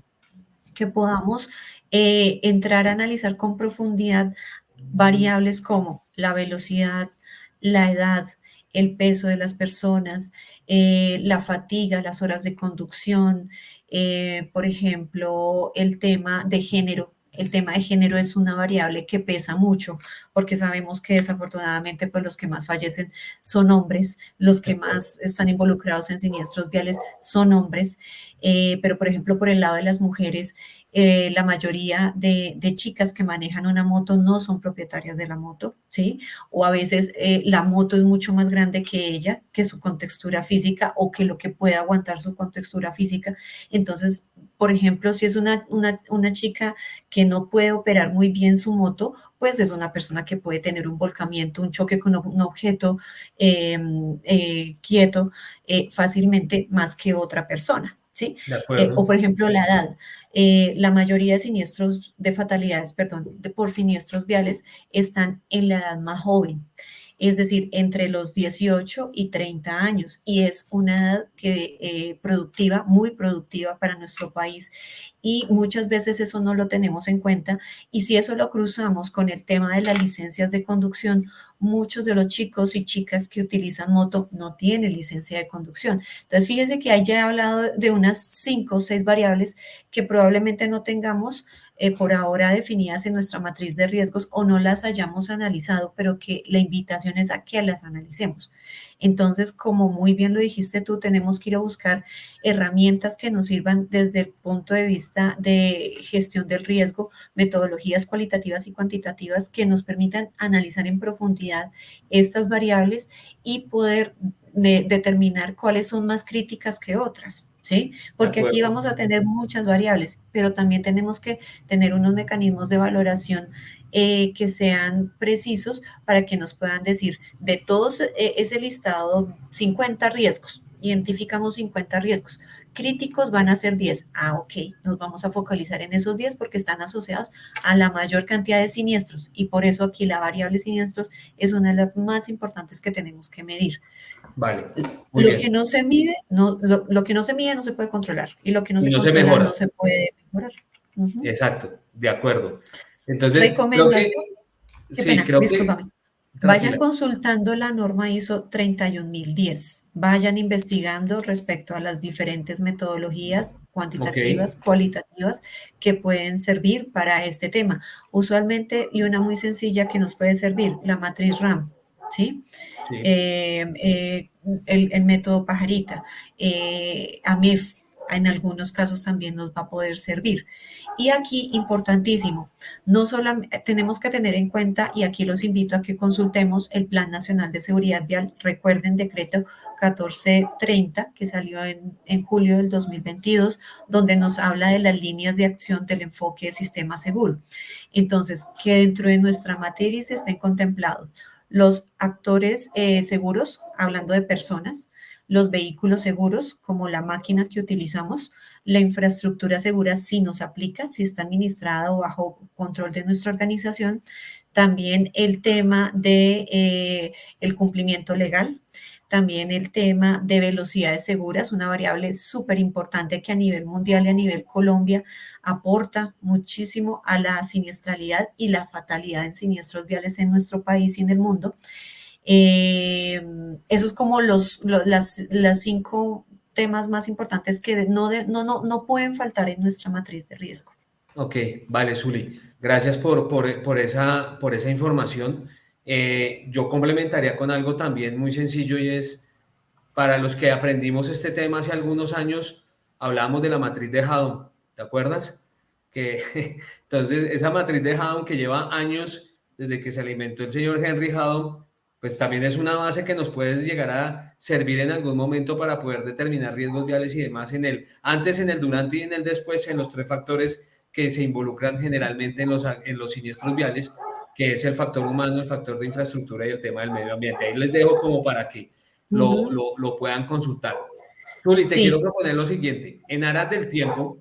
Que podamos entrar a analizar con profundidad variables como la velocidad, la edad, el peso de las personas, la fatiga, las horas de conducción, por ejemplo, el tema de género. El tema de género es una variable que pesa mucho porque sabemos que desafortunadamente pues los que más fallecen son hombres, los que más están involucrados en siniestros viales son hombres, pero por ejemplo por el lado de las mujeres, la mayoría de chicas que manejan una moto no son propietarias de la moto, ¿sí? O a veces la moto es mucho más grande que ella, que su contextura física o que lo que puede aguantar su contextura física. Entonces, por ejemplo, si es una chica que no puede operar muy bien su moto, pues es una persona que puede tener un volcamiento, un choque con un objeto quieto fácilmente más que otra persona, ¿sí? O por ejemplo, la edad. La mayoría de siniestros, de fatalidades, perdón, por siniestros viales están en la edad más joven, es decir, entre los 18 y 30 años, y es una edad que, productiva, muy productiva para nuestro país, y muchas veces eso no lo tenemos en cuenta, y si eso lo cruzamos con el tema de las licencias de conducción, muchos de los chicos y chicas que utilizan moto no tienen licencia de conducción. Entonces, fíjense que ahí ya he hablado de unas 5 o 6 variables que probablemente no tengamos por ahora definidas en nuestra matriz de riesgos o no las hayamos analizado, pero que la invitación es a que las analicemos. Entonces, como muy bien lo dijiste tú, tenemos que ir a buscar herramientas que nos sirvan desde el punto de vista de gestión del riesgo, metodologías cualitativas y cuantitativas que nos permitan analizar en profundidad estas variables y poder determinar cuáles son más críticas que otras. ¿Sí? Porque aquí vamos a tener muchas variables, pero también tenemos que tener unos mecanismos de valoración que sean precisos para que nos puedan decir de todos ese listado 50 riesgos, identificamos 50 riesgos, críticos van a ser 10, ok, nos vamos a focalizar en esos 10 porque están asociados a la mayor cantidad de siniestros y por eso aquí la variable siniestros es una de las más importantes que tenemos que medir. Vale. Lo que no se mide, lo que no se mide no se puede controlar y lo que no se controla mejora. no se puede mejorar. Exacto, de acuerdo. Entonces, recomendación. creo que, Discúlpame. Vayan Tranquila. consultando la norma ISO 31010, vayan investigando respecto a las diferentes metodologías Ok, cuantitativas, cualitativas que pueden servir para este tema. Usualmente, y una muy sencilla que nos puede servir, la matriz RAM, ¿sí? sí. El método pajarita, AMIF, en algunos casos también nos va a poder servir. Y aquí, importantísimo, no solamente tenemos que tener en cuenta, y aquí los invito a que consultemos el Plan Nacional de Seguridad Vial, recuerden decreto 1430 que salió en julio del 2022, donde nos habla de las líneas de acción del enfoque de sistema seguro. Entonces, que dentro de nuestra matriz estén contemplados los actores seguros, hablando de personas, los vehículos seguros, como la máquina que utilizamos, la infraestructura segura si nos aplica, si está administrada o bajo control de nuestra organización, también el tema de el cumplimiento legal, también el tema de velocidades seguras, una variable súper importante que a nivel mundial y a nivel Colombia aporta muchísimo a la siniestralidad y la fatalidad en siniestros viales en nuestro país y en el mundo. Eso es como las 5 temas más importantes que no pueden faltar en nuestra matriz de riesgo. Ok, vale, Zuli. Gracias por esa información. Yo complementaría con algo también muy sencillo y es, para los que aprendimos este tema hace algunos años, hablábamos de la matriz de Hadoop, ¿te acuerdas? Que, entonces, esa matriz de Hadoop que lleva años desde que se alimentó el señor Henry Hadoop, pues también es una base que nos puede llegar a servir en algún momento para poder determinar riesgos viales y demás antes, en el durante y en el después, en los 3 factores que se involucran generalmente en los siniestros viales, que es el factor humano, el factor de infraestructura y el tema del medio ambiente. Ahí les dejo como para que Uh -huh. lo puedan consultar. Zuli, te quiero Sí, proponer lo siguiente. En aras del tiempo,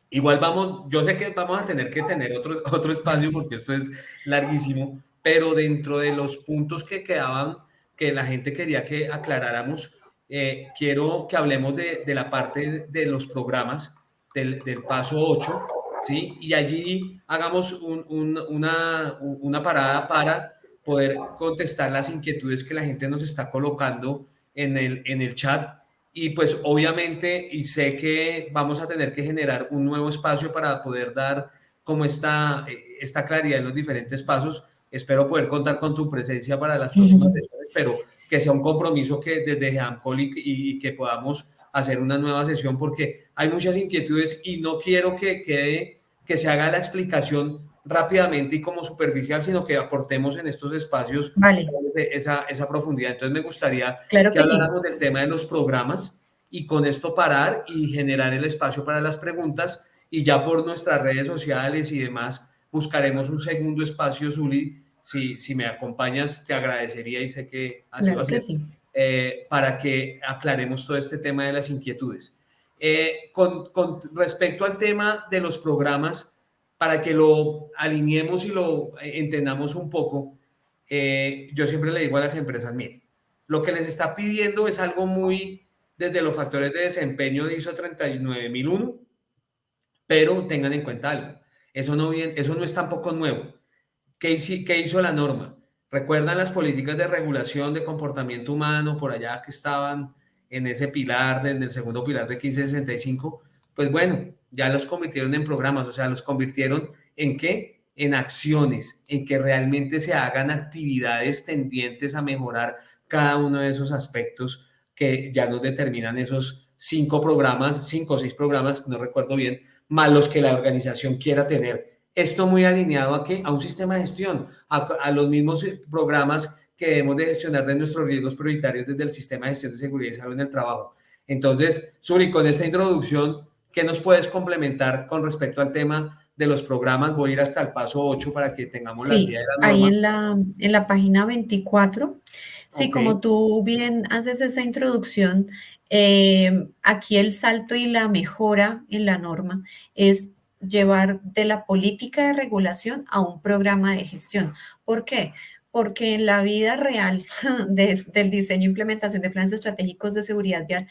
igual vamos, yo sé que vamos a tener que tener otro espacio porque esto es larguísimo, pero dentro de los puntos que quedaban, que la gente quería que aclaráramos, quiero que hablemos de la parte de los programas del paso 8, ¿sí? Y allí hagamos una parada para poder contestar las inquietudes que la gente nos está colocando en el chat. Y pues obviamente, y sé que vamos a tener que generar un nuevo espacio para poder dar como esta claridad en los diferentes pasos. Espero poder contar con tu presencia para las próximas sesiones, pero que sea un compromiso que desde Amcol y que podamos hacer una nueva sesión, porque hay muchas inquietudes y no quiero que quede, que se haga la explicación rápidamente y como superficial, sino que aportemos en estos espacios vale, esa profundidad. Entonces me gustaría claro que que sí. habláramos del tema de los programas y con esto parar y generar el espacio para las preguntas, y ya por nuestras redes sociales y demás buscaremos un segundo espacio, Zuli. Si me acompañas, te agradecería y sé que así va a Claro que ser, sí. para que aclaremos todo este tema de las inquietudes. Con respecto al tema de los programas, para que lo alineemos y lo entendamos un poco, yo siempre le digo a las empresas, miren, lo que les está pidiendo es algo muy desde los factores de desempeño de ISO 39001, pero tengan en cuenta algo, eso no es tampoco nuevo. ¿Qué hizo la norma? ¿Recuerdan las políticas de regulación de comportamiento humano por allá que estaban en ese pilar, en el segundo pilar de 1565? Pues bueno, ya los convirtieron en programas, o sea, los convirtieron en qué? En acciones, en que realmente se hagan actividades tendientes a mejorar cada uno de esos aspectos que ya nos determinan esos 5 programas, 5 o 6 programas, no recuerdo bien, más los que la organización quiera tener. Esto muy alineado a qué? A un sistema de gestión, a los mismos programas que debemos de gestionar de nuestros riesgos prioritarios desde el sistema de gestión de seguridad y salud en el trabajo. Entonces, Suri, con esta introducción, ¿qué nos puedes complementar con respecto al tema de los programas? Voy a ir hasta el paso 8 para que tengamos la guía Sí, de la ahí norma. en la página 24, sí, Ok, como tú bien haces esa introducción, aquí el salto y la mejora en la norma es llevar de la política de regulación a un programa de gestión. ¿Por qué? Porque en la vida real del diseño e implementación de planes estratégicos de seguridad vial,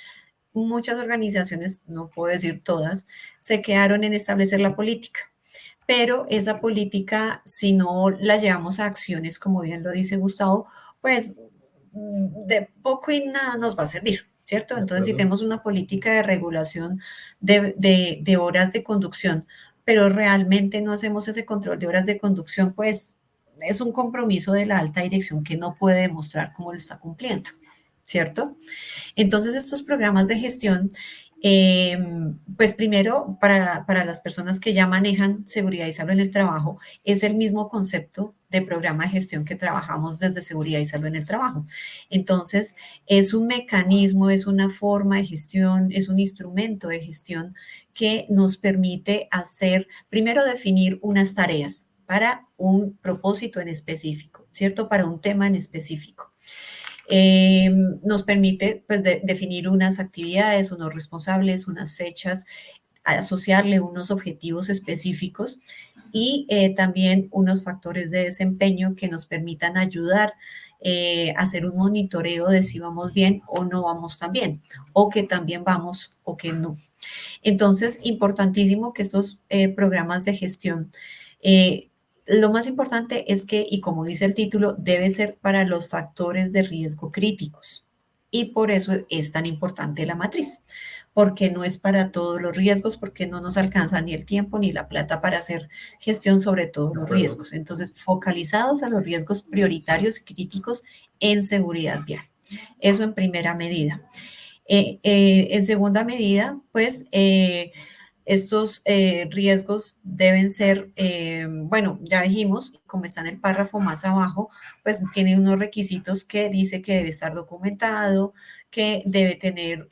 muchas organizaciones, no puedo decir todas, se quedaron en establecer la política, pero esa política, si no la llevamos a acciones, como bien lo dice Gustavo, pues de poco y nada nos va a servir, ¿cierto? Entonces, si tenemos una política de regulación de horas de conducción, pero realmente no hacemos ese control de horas de conducción, pues es un compromiso de la alta dirección que no puede demostrar cómo lo está cumpliendo, ¿cierto? Entonces, estos programas de gestión, pues primero, para las personas que ya manejan seguridad y salud en el trabajo, es el mismo concepto de programa de gestión que trabajamos desde seguridad y salud en el trabajo. Entonces, es un mecanismo, es una forma de gestión, es un instrumento de gestión que nos permite hacer, primero definir unas tareas para un propósito en específico, ¿cierto? Para un tema en específico. Nos permite pues, definir unas actividades, unos responsables, unas fechas, asociarle unos objetivos específicos y también unos factores de desempeño que nos permitan ayudar a hacer un monitoreo de si vamos bien o no vamos tan bien, o que también vamos o que no. Entonces, importantísimo que estos programas de gestión lo más importante es que, y como dice el título, debe ser para los factores de riesgo críticos. Y por eso es tan importante la matriz, porque no es para todos los riesgos, porque no nos alcanza ni el tiempo ni la plata para hacer gestión sobre todos los riesgos. Entonces, focalizados a los riesgos prioritarios y críticos en seguridad vial. Eso en primera medida. En segunda medida, pues, estos riesgos deben ser, bueno, ya dijimos, como está en el párrafo más abajo, pues tiene unos requisitos que dice que debe estar documentado, que debe tener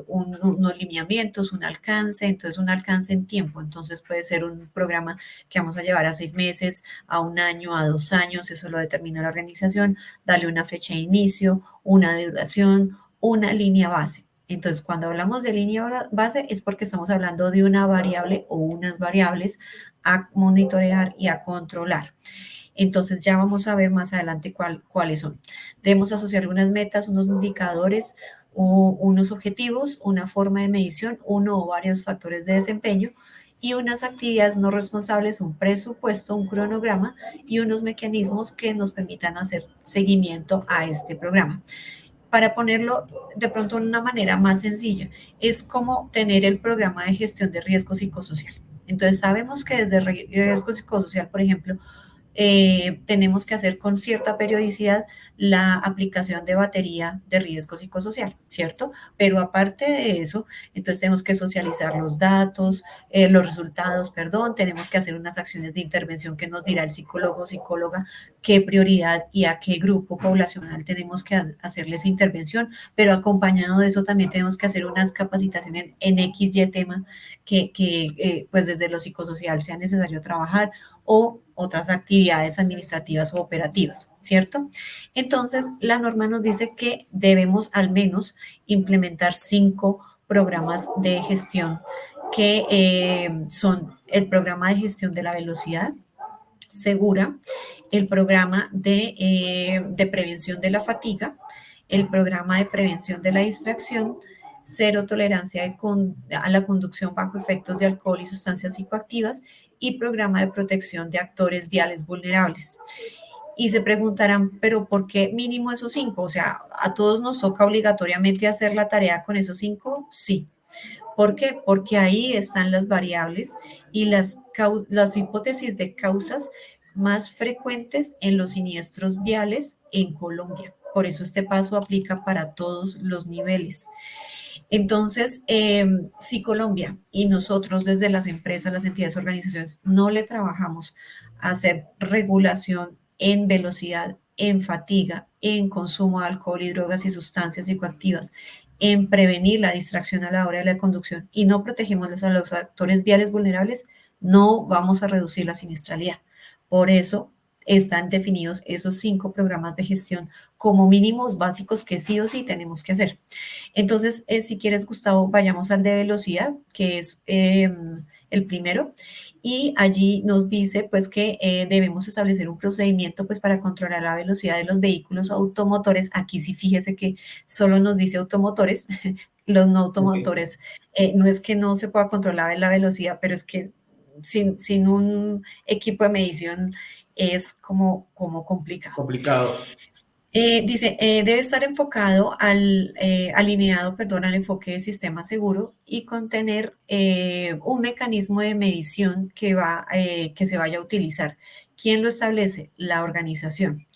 unos lineamientos, un alcance, entonces un alcance en tiempo. Entonces puede ser un programa que vamos a llevar a 6 meses, a 1 año, a 2 años, eso lo determina la organización, darle una fecha de inicio, una duración, una línea base. Entonces, cuando hablamos de línea base es porque estamos hablando de una variable o unas variables a monitorear y a controlar. Entonces, ya vamos a ver más adelante cuáles son. Debemos asociar unas metas, unos indicadores, unos objetivos, una forma de medición, uno o varios factores de desempeño y unas actividades no responsables, un presupuesto, un cronograma y unos mecanismos que nos permitan hacer seguimiento a este programa. Para ponerlo de pronto de una manera más sencilla, es como tener el programa de gestión de riesgo psicosocial. Entonces, sabemos que desde riesgo psicosocial, por ejemplo, tenemos que hacer con cierta periodicidad la aplicación de batería de riesgo psicosocial, ¿cierto? Pero aparte de eso, entonces tenemos que socializar los datos, los resultados, perdón, tenemos que hacer unas acciones de intervención que nos dirá el psicólogo o psicóloga qué prioridad y a qué grupo poblacional tenemos que hacerles intervención, pero acompañado de eso también tenemos que hacer unas capacitaciones en XY tema que pues desde lo psicosocial sea necesario trabajar o otras actividades administrativas o operativas, ¿cierto? Entonces, la norma nos dice que debemos al menos implementar 5 programas de gestión que son el programa de gestión de la velocidad segura, el programa de prevención de la fatiga, el programa de prevención de la distracción, cero tolerancia a la conducción bajo efectos de alcohol y sustancias psicoactivas y programa de protección de actores viales vulnerables. Y se preguntarán, ¿pero por qué mínimo esos 5? O sea, ¿a todos nos toca obligatoriamente hacer la tarea con esos 5? Sí. ¿Por qué? Porque ahí están las variables y las hipótesis de causas más frecuentes en los siniestros viales en Colombia. Por eso este paso aplica para todos los niveles. Entonces, si Colombia y nosotros desde las empresas, las entidades, organizaciones, no le trabajamos a hacer regulación en velocidad, en fatiga, en consumo de alcohol y drogas y sustancias psicoactivas, en prevenir la distracción a la hora de la conducción y no protegemos a los actores viales vulnerables, no vamos a reducir la siniestralidad. Por eso están definidos esos 5 programas de gestión como mínimos básicos que sí o sí tenemos que hacer. Entonces, si quieres, Gustavo, vayamos al de velocidad, que es el primero, y allí nos dice pues que debemos establecer un procedimiento pues para controlar la velocidad de los vehículos automotores. Aquí sí fíjese que solo nos dice automotores, los no automotores, no es que no se pueda controlar la velocidad, pero es que sin un equipo de medición es como complicado. Complicado. Dice, debe estar enfocado alineado, perdón, al enfoque de sistema seguro y contener un mecanismo de medición que se vaya a utilizar. ¿Quién lo establece? La organización.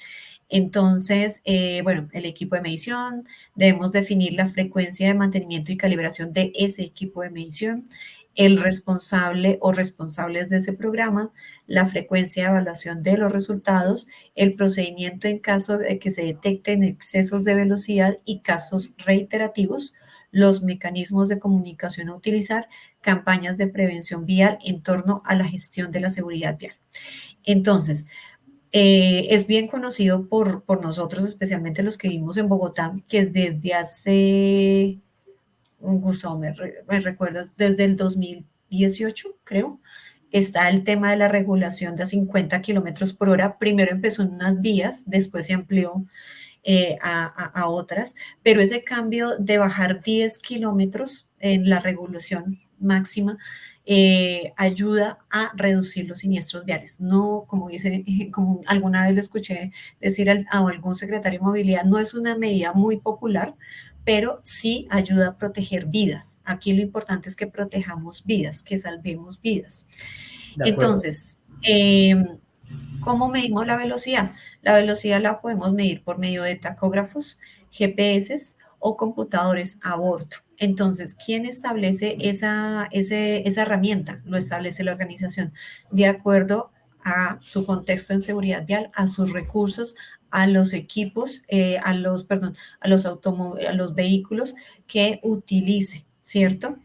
Entonces, bueno, el equipo de medición, debemos definir la frecuencia de mantenimiento y calibración de ese equipo de medición, el responsable o responsables de ese programa, la frecuencia de evaluación de los resultados, el procedimiento en caso de que se detecten excesos de velocidad y casos reiterativos, los mecanismos de comunicación a utilizar, campañas de prevención vial en torno a la gestión de la seguridad vial. Entonces, es bien conocido por nosotros, especialmente los que vivimos en Bogotá, que es desde hace, Gustavo, me recuerdas, desde el 2018, creo, está el tema de la regulación de a 50 kilómetros por hora. Primero empezó en unas vías, después se amplió a otras, pero ese cambio de bajar 10 kilómetros en la regulación máxima ayuda a reducir los siniestros viales. No, como dice, como alguna vez le escuché decir a algún secretario de movilidad, no es una medida muy popular, pero sí ayuda a proteger vidas. Aquí lo importante es que protejamos vidas, que salvemos vidas. Entonces, ¿cómo medimos la velocidad? La velocidad la podemos medir por medio de tacógrafos, GPS o computadores a bordo. Entonces, ¿quién establece esa herramienta? Lo establece la organización de acuerdo a su contexto en seguridad vial, a sus recursos, a los equipos, a los vehículos que utilice, ¿cierto?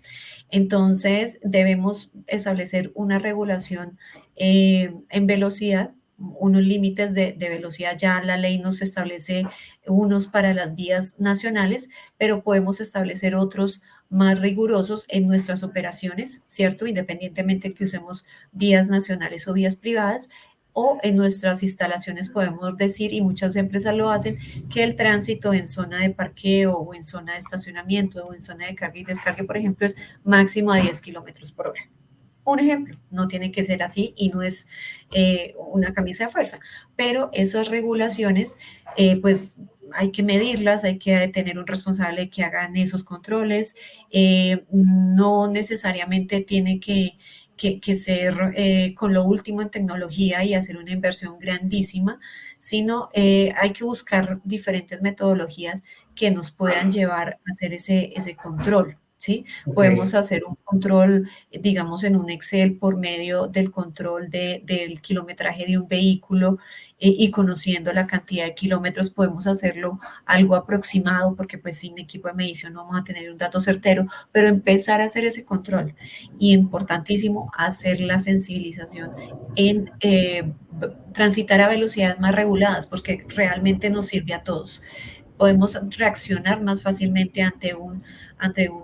Entonces, debemos establecer una regulación en velocidad, unos límites de velocidad. Ya la ley nos establece unos para las vías nacionales, pero podemos establecer otros más rigurosos en nuestras operaciones, ¿cierto? Independientemente que usemos vías nacionales o vías privadas, o en nuestras instalaciones podemos decir, y muchas empresas lo hacen, que el tránsito en zona de parqueo o en zona de estacionamiento o en zona de carga y descarga, por ejemplo, es máximo a 10 kilómetros por hora. Un ejemplo, no tiene que ser así y no es una camisa de fuerza, pero esas regulaciones, pues hay que medirlas, hay que tener un responsable que hagan esos controles, no necesariamente tiene que ser con lo último en tecnología y hacer una inversión grandísima, sino hay que buscar diferentes metodologías que nos puedan llevar a hacer ese control. ¿Sí? Okay. Podemos hacer un control, digamos, en un Excel por medio del control del kilometraje de un vehículo y conociendo la cantidad de kilómetros podemos hacerlo algo aproximado porque pues sin equipo de medición no vamos a tener un dato certero, pero empezar a hacer ese control y importantísimo hacer la sensibilización en transitar a velocidades más reguladas porque realmente nos sirve a todos. Podemos reaccionar más fácilmente ante un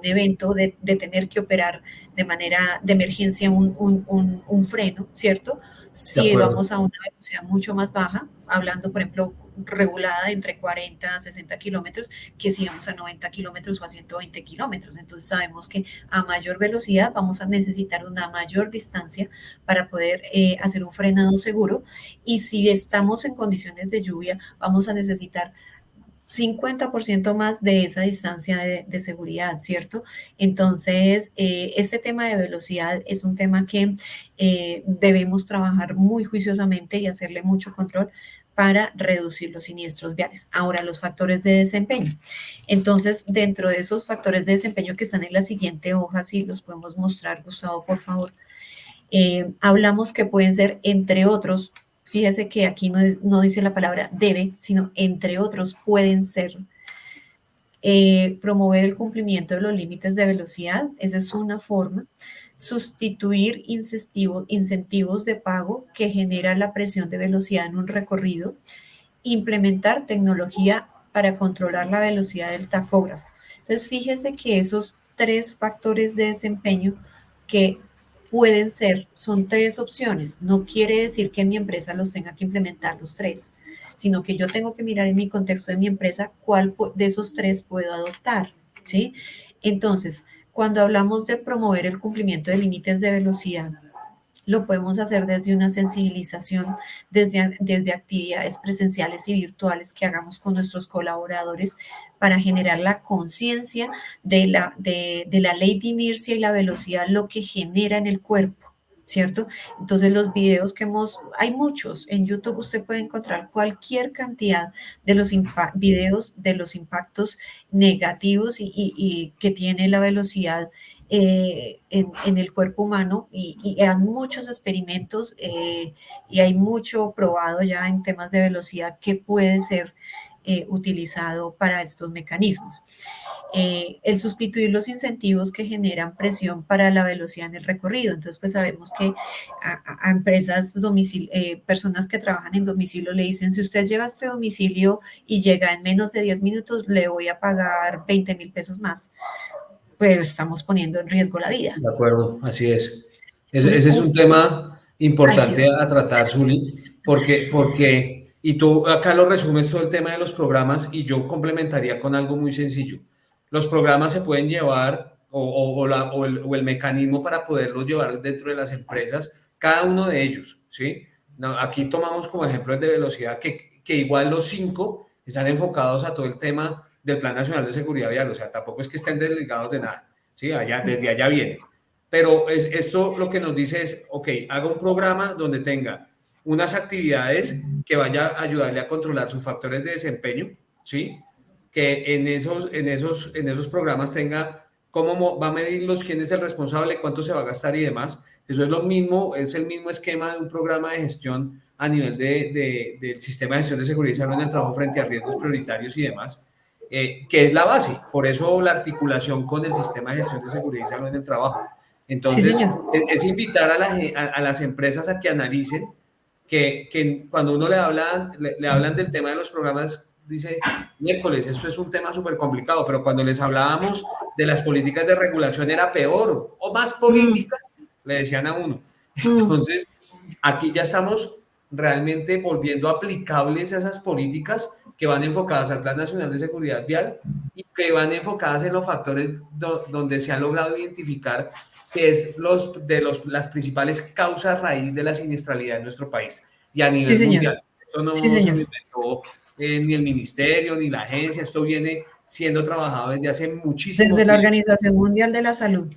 evento de tener que operar de manera de emergencia un freno, ¿cierto? Si vamos a una velocidad mucho más baja, hablando, por ejemplo, regulada entre 40 a 60 kilómetros, que si vamos a 90 kilómetros o a 120 kilómetros. Entonces sabemos que a mayor velocidad vamos a necesitar una mayor distancia para poder hacer un frenado seguro. Y si estamos en condiciones de lluvia, vamos a necesitar 50% más de esa distancia de seguridad, ¿cierto? Entonces, este tema de velocidad es un tema que debemos trabajar muy juiciosamente y hacerle mucho control para reducir los siniestros viales. Ahora, los factores de desempeño. Entonces, dentro de esos factores de desempeño que están en la siguiente hoja, si los podemos mostrar, Gustavo, por favor, hablamos que pueden ser, entre otros, fíjese que aquí no dice la palabra debe, sino entre otros pueden ser promover el cumplimiento de los límites de velocidad, esa es una forma, sustituir incentivos de pago que genera la presión de velocidad en un recorrido, implementar tecnología para controlar la velocidad del tacógrafo. Entonces, fíjese que esos 3 factores de desempeño que pueden ser, son 3 opciones. No quiere decir que en mi empresa los tenga que implementar los 3, sino que yo tengo que mirar en mi contexto de mi empresa cuál de esos 3 puedo adoptar, ¿sí? Entonces, cuando hablamos de promover el cumplimiento de límites de velocidad, lo podemos hacer desde una sensibilización, desde actividades presenciales y virtuales que hagamos con nuestros colaboradores para generar la conciencia de la ley de inercia y la velocidad, lo que genera en el cuerpo, ¿cierto? Entonces los videos hay muchos, en YouTube usted puede encontrar cualquier cantidad de los videos de los impactos negativos y que tiene la velocidad en el cuerpo humano y hay muchos experimentos y hay mucho probado ya en temas de velocidad que puede ser utilizado para estos mecanismos. El sustituir los incentivos que generan presión para la velocidad en el recorrido. Entonces, pues sabemos que a empresas, personas que trabajan en domicilio le dicen, si usted lleva a este domicilio y llega en menos de 10 minutos, le voy a pagar 20.000 pesos más. Pero estamos poniendo en riesgo la vida. De acuerdo, así es. Ese es un tema importante a tratar, Zuli, porque, y tú acá lo resumes todo el tema de los programas y yo complementaría con algo muy sencillo. Los programas se pueden llevar o el mecanismo para poderlos llevar dentro de las empresas, cada uno de ellos, ¿sí? No, aquí tomamos como ejemplo el de velocidad, que igual los 5 están enfocados a todo el tema del Plan Nacional de Seguridad Vial, o sea, tampoco es que estén desligados de nada, ¿sí? Desde allá viene. Pero esto lo que nos dice es, ok, haga un programa donde tenga unas actividades que vaya a ayudarle a controlar sus factores de desempeño, ¿sí? Que en esos programas tenga cómo va a medirlos, quién es el responsable, cuánto se va a gastar y demás. Eso es lo mismo, es el mismo esquema de un programa de gestión a nivel del sistema de gestión de seguridad y salud en el trabajo frente a riesgos prioritarios y demás, que es la base. Por eso la articulación con el sistema de gestión de seguridad y salud en el trabajo. Entonces, sí, es invitar a las empresas a que analicen que cuando uno le hablan del tema de los programas, dice, miércoles, esto es un tema súper complicado, pero cuando les hablábamos de las políticas de regulación era peor o más políticas, le decían a uno. Entonces, aquí ya estamos realmente volviendo aplicables a esas políticas que van enfocadas al Plan Nacional de Seguridad Vial y que van enfocadas en los factores donde se ha logrado identificar que es las principales causas raíz de la siniestralidad en nuestro país y a nivel mundial. Esto no se lo inventó ni el ministerio ni la agencia, esto viene siendo trabajado desde hace muchísimo tiempo. Desde la Organización Mundial de la Salud.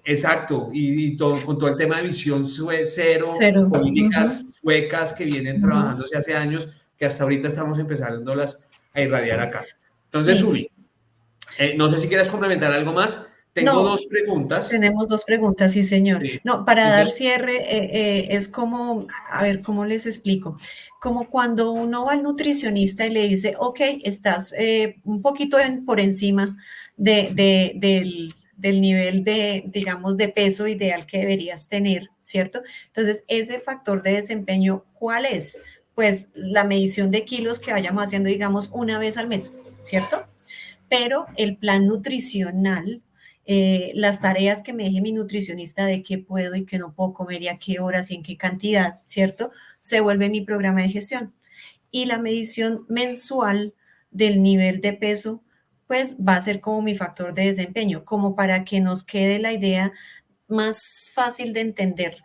Exacto, y con todo el tema de visión cero. Políticas suecas que vienen trabajándose hace años, que hasta ahorita estamos empezándolas a irradiar acá. Entonces, Zuli, no sé si quieres complementar algo más. Tengo dos preguntas. Tenemos dos preguntas, sí, señor. Sí. No, para dar cierre, es como, a ver, ¿cómo les explico? Como cuando uno va al nutricionista y le dice, ok, estás un poquito por encima del nivel de, digamos, de peso ideal que deberías tener, ¿cierto? Entonces, ese factor de desempeño, ¿cuál es? Pues la medición de kilos que vayamos haciendo, digamos, una vez al mes, ¿cierto? Pero el plan nutricional, las tareas que me deje mi nutricionista de qué puedo y qué no puedo comer y a qué horas y en qué cantidad, ¿cierto? Se vuelve mi programa de gestión. Y la medición mensual del nivel de peso, pues va a ser como mi factor de desempeño, como para que nos quede la idea más fácil de entender.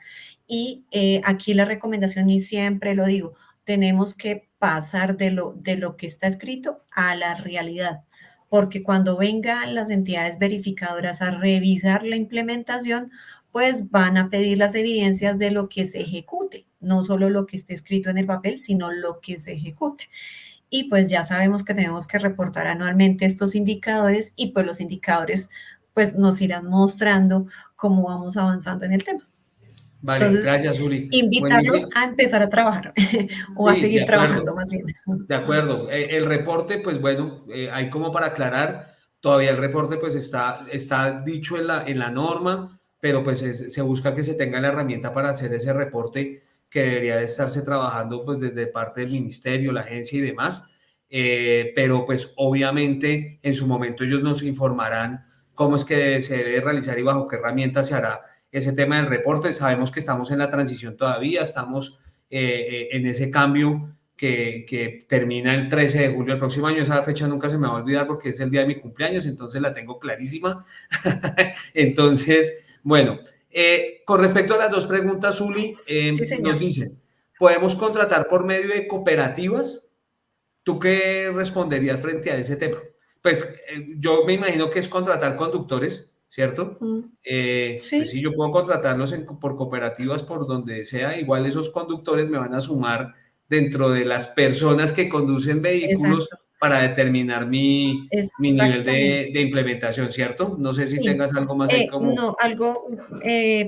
Y aquí la recomendación, y siempre lo digo, tenemos que pasar de lo que está escrito a la realidad. Porque cuando vengan las entidades verificadoras a revisar la implementación, pues van a pedir las evidencias de lo que se ejecute, no solo lo que esté escrito en el papel, sino lo que se ejecute. Y pues ya sabemos que tenemos que reportar anualmente estos indicadores y pues los indicadores pues nos irán mostrando cómo vamos avanzando en el tema. Vale, entonces, gracias, Zuli. Invitarlos a empezar a trabajar o a seguir trabajando más bien. De acuerdo. El reporte, pues bueno, hay como para aclarar, todavía el reporte pues está dicho en la norma, pero pues se busca que se tenga la herramienta para hacer ese reporte que debería de estarse trabajando pues desde parte del ministerio, la agencia y demás. Pero pues obviamente en su momento ellos nos informarán cómo es que se debe realizar y bajo qué herramienta se hará ese tema del reporte. Sabemos que estamos en la transición todavía, estamos en ese cambio que termina el 13 de julio del próximo año. Esa fecha nunca se me va a olvidar porque es el día de mi cumpleaños, entonces la tengo clarísima. Entonces, bueno, Con respecto a las dos preguntas, Uli, Sí, nos señor. dicen, ¿podemos contratar por medio de cooperativas? ¿Tú qué responderías frente a ese tema? Pues yo me imagino que es contratar conductores, ¿cierto? Pues Sí, sí, yo puedo contratarlos por cooperativas por donde sea, igual esos conductores me van a sumar dentro de las personas que conducen vehículos exacto. para determinar mi nivel Exactamente. de implementación, ¿cierto? No sé si Sí. tengas algo más ahí como... No, algo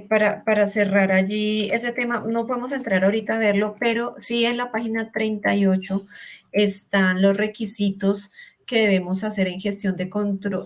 para cerrar allí ese tema, no podemos entrar ahorita a verlo, pero sí en la página 38 están los requisitos que debemos hacer en gestión de control,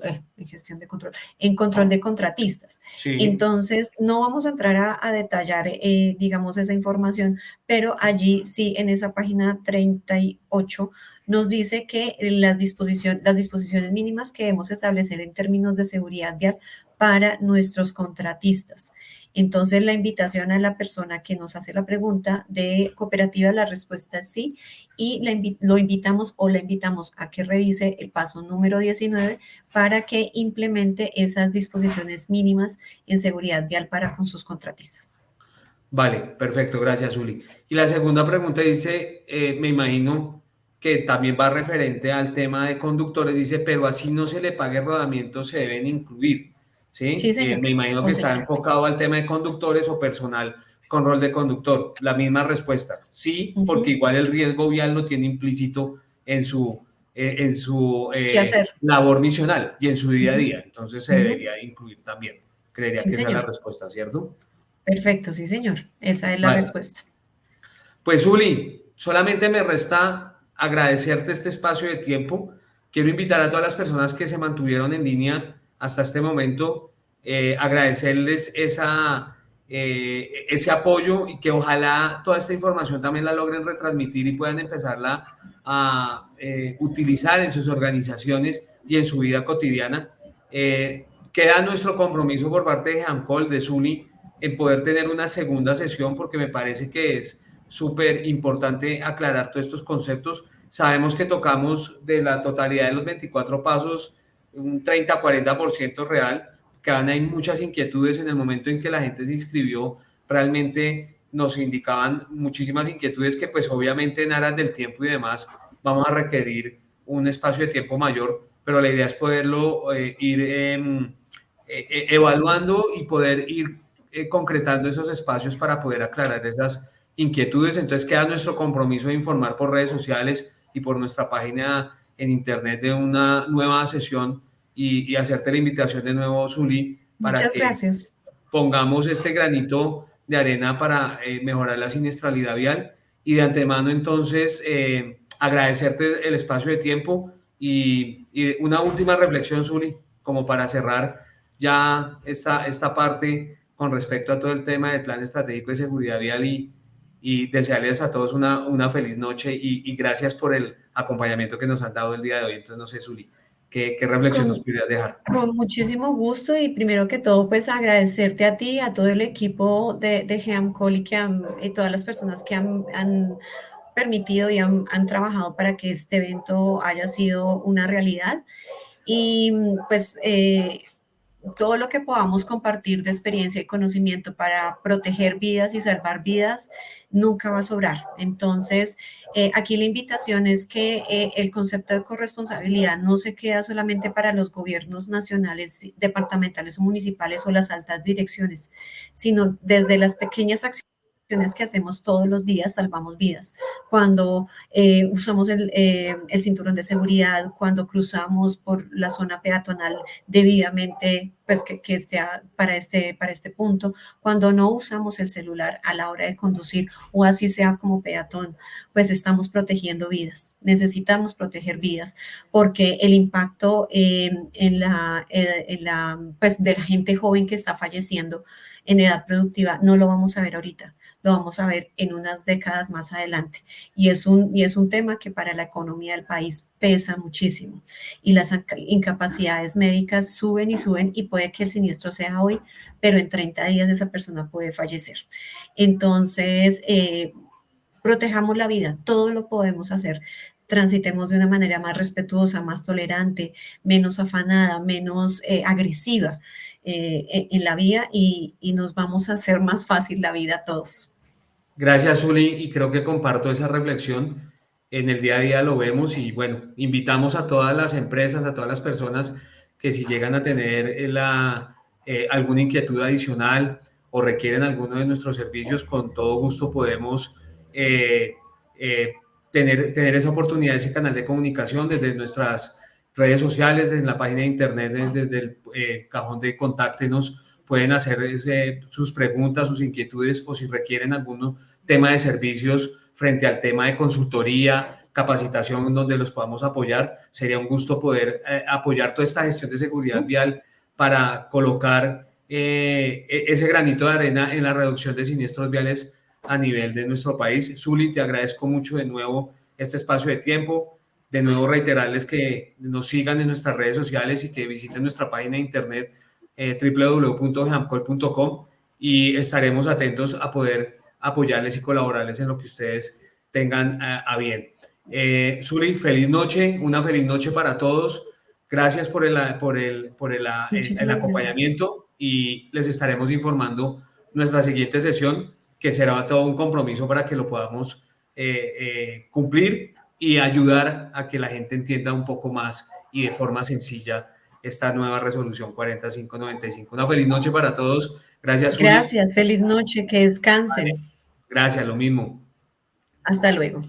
en control de contratistas. Sí, Entonces, no vamos a entrar a detallar, digamos, esa información, pero allí sí, en esa página 38 nos dice que las disposiciones mínimas que debemos establecer en términos de seguridad vial para nuestros contratistas. Entonces, la invitación a la persona que nos hace la pregunta de cooperativa, la respuesta es sí, y lo invitamos o la invitamos a que revise el paso número 19 para que implemente esas disposiciones mínimas en seguridad vial para con sus contratistas. vale, perfecto, gracias, Uli. Y la segunda pregunta dice, me imagino que también va referente al tema de conductores, dice, pero así no se le pague rodamiento, se deben incluir, Sí, ¿sí? señor. Me imagino que O está señora. enfocado al tema de conductores o personal con rol de conductor. La misma respuesta, sí, porque Ujú. igual el riesgo vial lo tiene implícito en su ¿Qué hacer? labor misional y en su día a Ujú. día, entonces se Ujú. debería incluir también. Creería Sí, que esa es la señor. respuesta, ¿cierto? Perfecto, sí, señor. Esa es la Vale. respuesta. Pues Uli, solamente me resta agradecerte este espacio de tiempo. Quiero invitar a todas las personas que se mantuvieron en línea hasta este momento, agradecerles ese apoyo y que ojalá toda esta información también la logren retransmitir y puedan empezarla a utilizar en sus organizaciones y en su vida cotidiana. Queda nuestro compromiso por parte de Jamcol, de Zuni, en poder tener una segunda sesión porque me parece que es súper importante aclarar todos estos conceptos. Sabemos que tocamos de la totalidad de los 24 pasos un 30-40% real, que van hay muchas inquietudes en el momento en que la gente se inscribió, realmente nos indicaban muchísimas inquietudes que pues obviamente en aras del tiempo y demás vamos a requerir un espacio de tiempo mayor, pero la idea es poderlo ir evaluando y poder ir concretando esos espacios para poder aclarar esas inquietudes. Entonces queda nuestro compromiso de informar por redes sociales y por nuestra página en internet de una nueva sesión y hacerte la invitación de nuevo, Zuli, para Muchas que gracias. pongamos este granito de arena para mejorar la siniestralidad vial. Y de antemano, entonces, agradecerte el espacio de tiempo y una última reflexión, Zuli, como para cerrar ya esta parte con respecto a todo el tema del Plan Estratégico de Seguridad Vial y desearles a todos una feliz noche y gracias por el acompañamiento que nos han dado el día de hoy. Entonces, no sé, Zuli, ¿qué reflexión nos Con, pudieras dejar? con muchísimo gusto y primero que todo, pues agradecerte a ti, a todo el equipo de GEAMCOL y todas las personas que han permitido y han trabajado para que este evento haya sido una realidad. Y pues todo lo que podamos compartir de experiencia y conocimiento para proteger vidas y salvar vidas nunca va a sobrar. Entonces, aquí la invitación es que el concepto de corresponsabilidad no se queda solamente para los gobiernos nacionales, departamentales o municipales o las altas direcciones, sino desde las pequeñas acciones que hacemos todos los días salvamos vidas. Cuando usamos el cinturón de seguridad, cuando cruzamos por la zona peatonal debidamente, pues que esté para este punto, cuando no usamos el celular a la hora de conducir o así sea como peatón, pues estamos protegiendo vidas. Necesitamos proteger vidas porque el impacto pues, de la gente joven que está falleciendo en edad productiva no lo vamos a ver ahorita, lo vamos a ver en unas décadas más adelante. Y es un tema que para la economía del país pesa muchísimo. Y las incapacidades médicas suben y suben y puede que el siniestro sea hoy, pero en 30 días esa persona puede fallecer. Entonces, protejamos la vida, todo lo podemos hacer. Transitemos de una manera más respetuosa, más tolerante, menos afanada, menos agresiva en la vida y nos vamos a hacer más fácil la vida a todos. Gracias, Zuli, y creo que comparto esa reflexión. En el día a día lo vemos y bueno, invitamos a todas las empresas, a todas las personas que si llegan a tener alguna inquietud adicional o requieren alguno de nuestros servicios, con todo gusto podemos tener esa oportunidad, ese canal de comunicación desde nuestras redes sociales, en la página de internet, desde el cajón de contáctenos. Pueden hacer sus preguntas, sus inquietudes o si requieren algún tema de servicios frente al tema de consultoría, capacitación donde los podamos apoyar. Sería un gusto poder apoyar toda esta gestión de seguridad vial para colocar ese granito de arena en la reducción de siniestros viales a nivel de nuestro país. Zuli, te agradezco mucho de nuevo este espacio de tiempo. De nuevo reiterarles que nos sigan en nuestras redes sociales y que visiten nuestra página de internet www.geamcol.com y estaremos atentos a poder apoyarles y colaborarles en lo que ustedes tengan a bien. Zuli, feliz noche, una feliz noche para todos. Gracias por el acompañamiento y les estaremos informando nuestra siguiente sesión, que será todo un compromiso para que lo podamos cumplir y ayudar a que la gente entienda un poco más y de forma sencilla esta nueva resolución 4595. Una feliz noche para todos. Gracias, Zuli. Gracias, feliz noche, que descansen. Vale. Gracias, lo mismo. Hasta luego.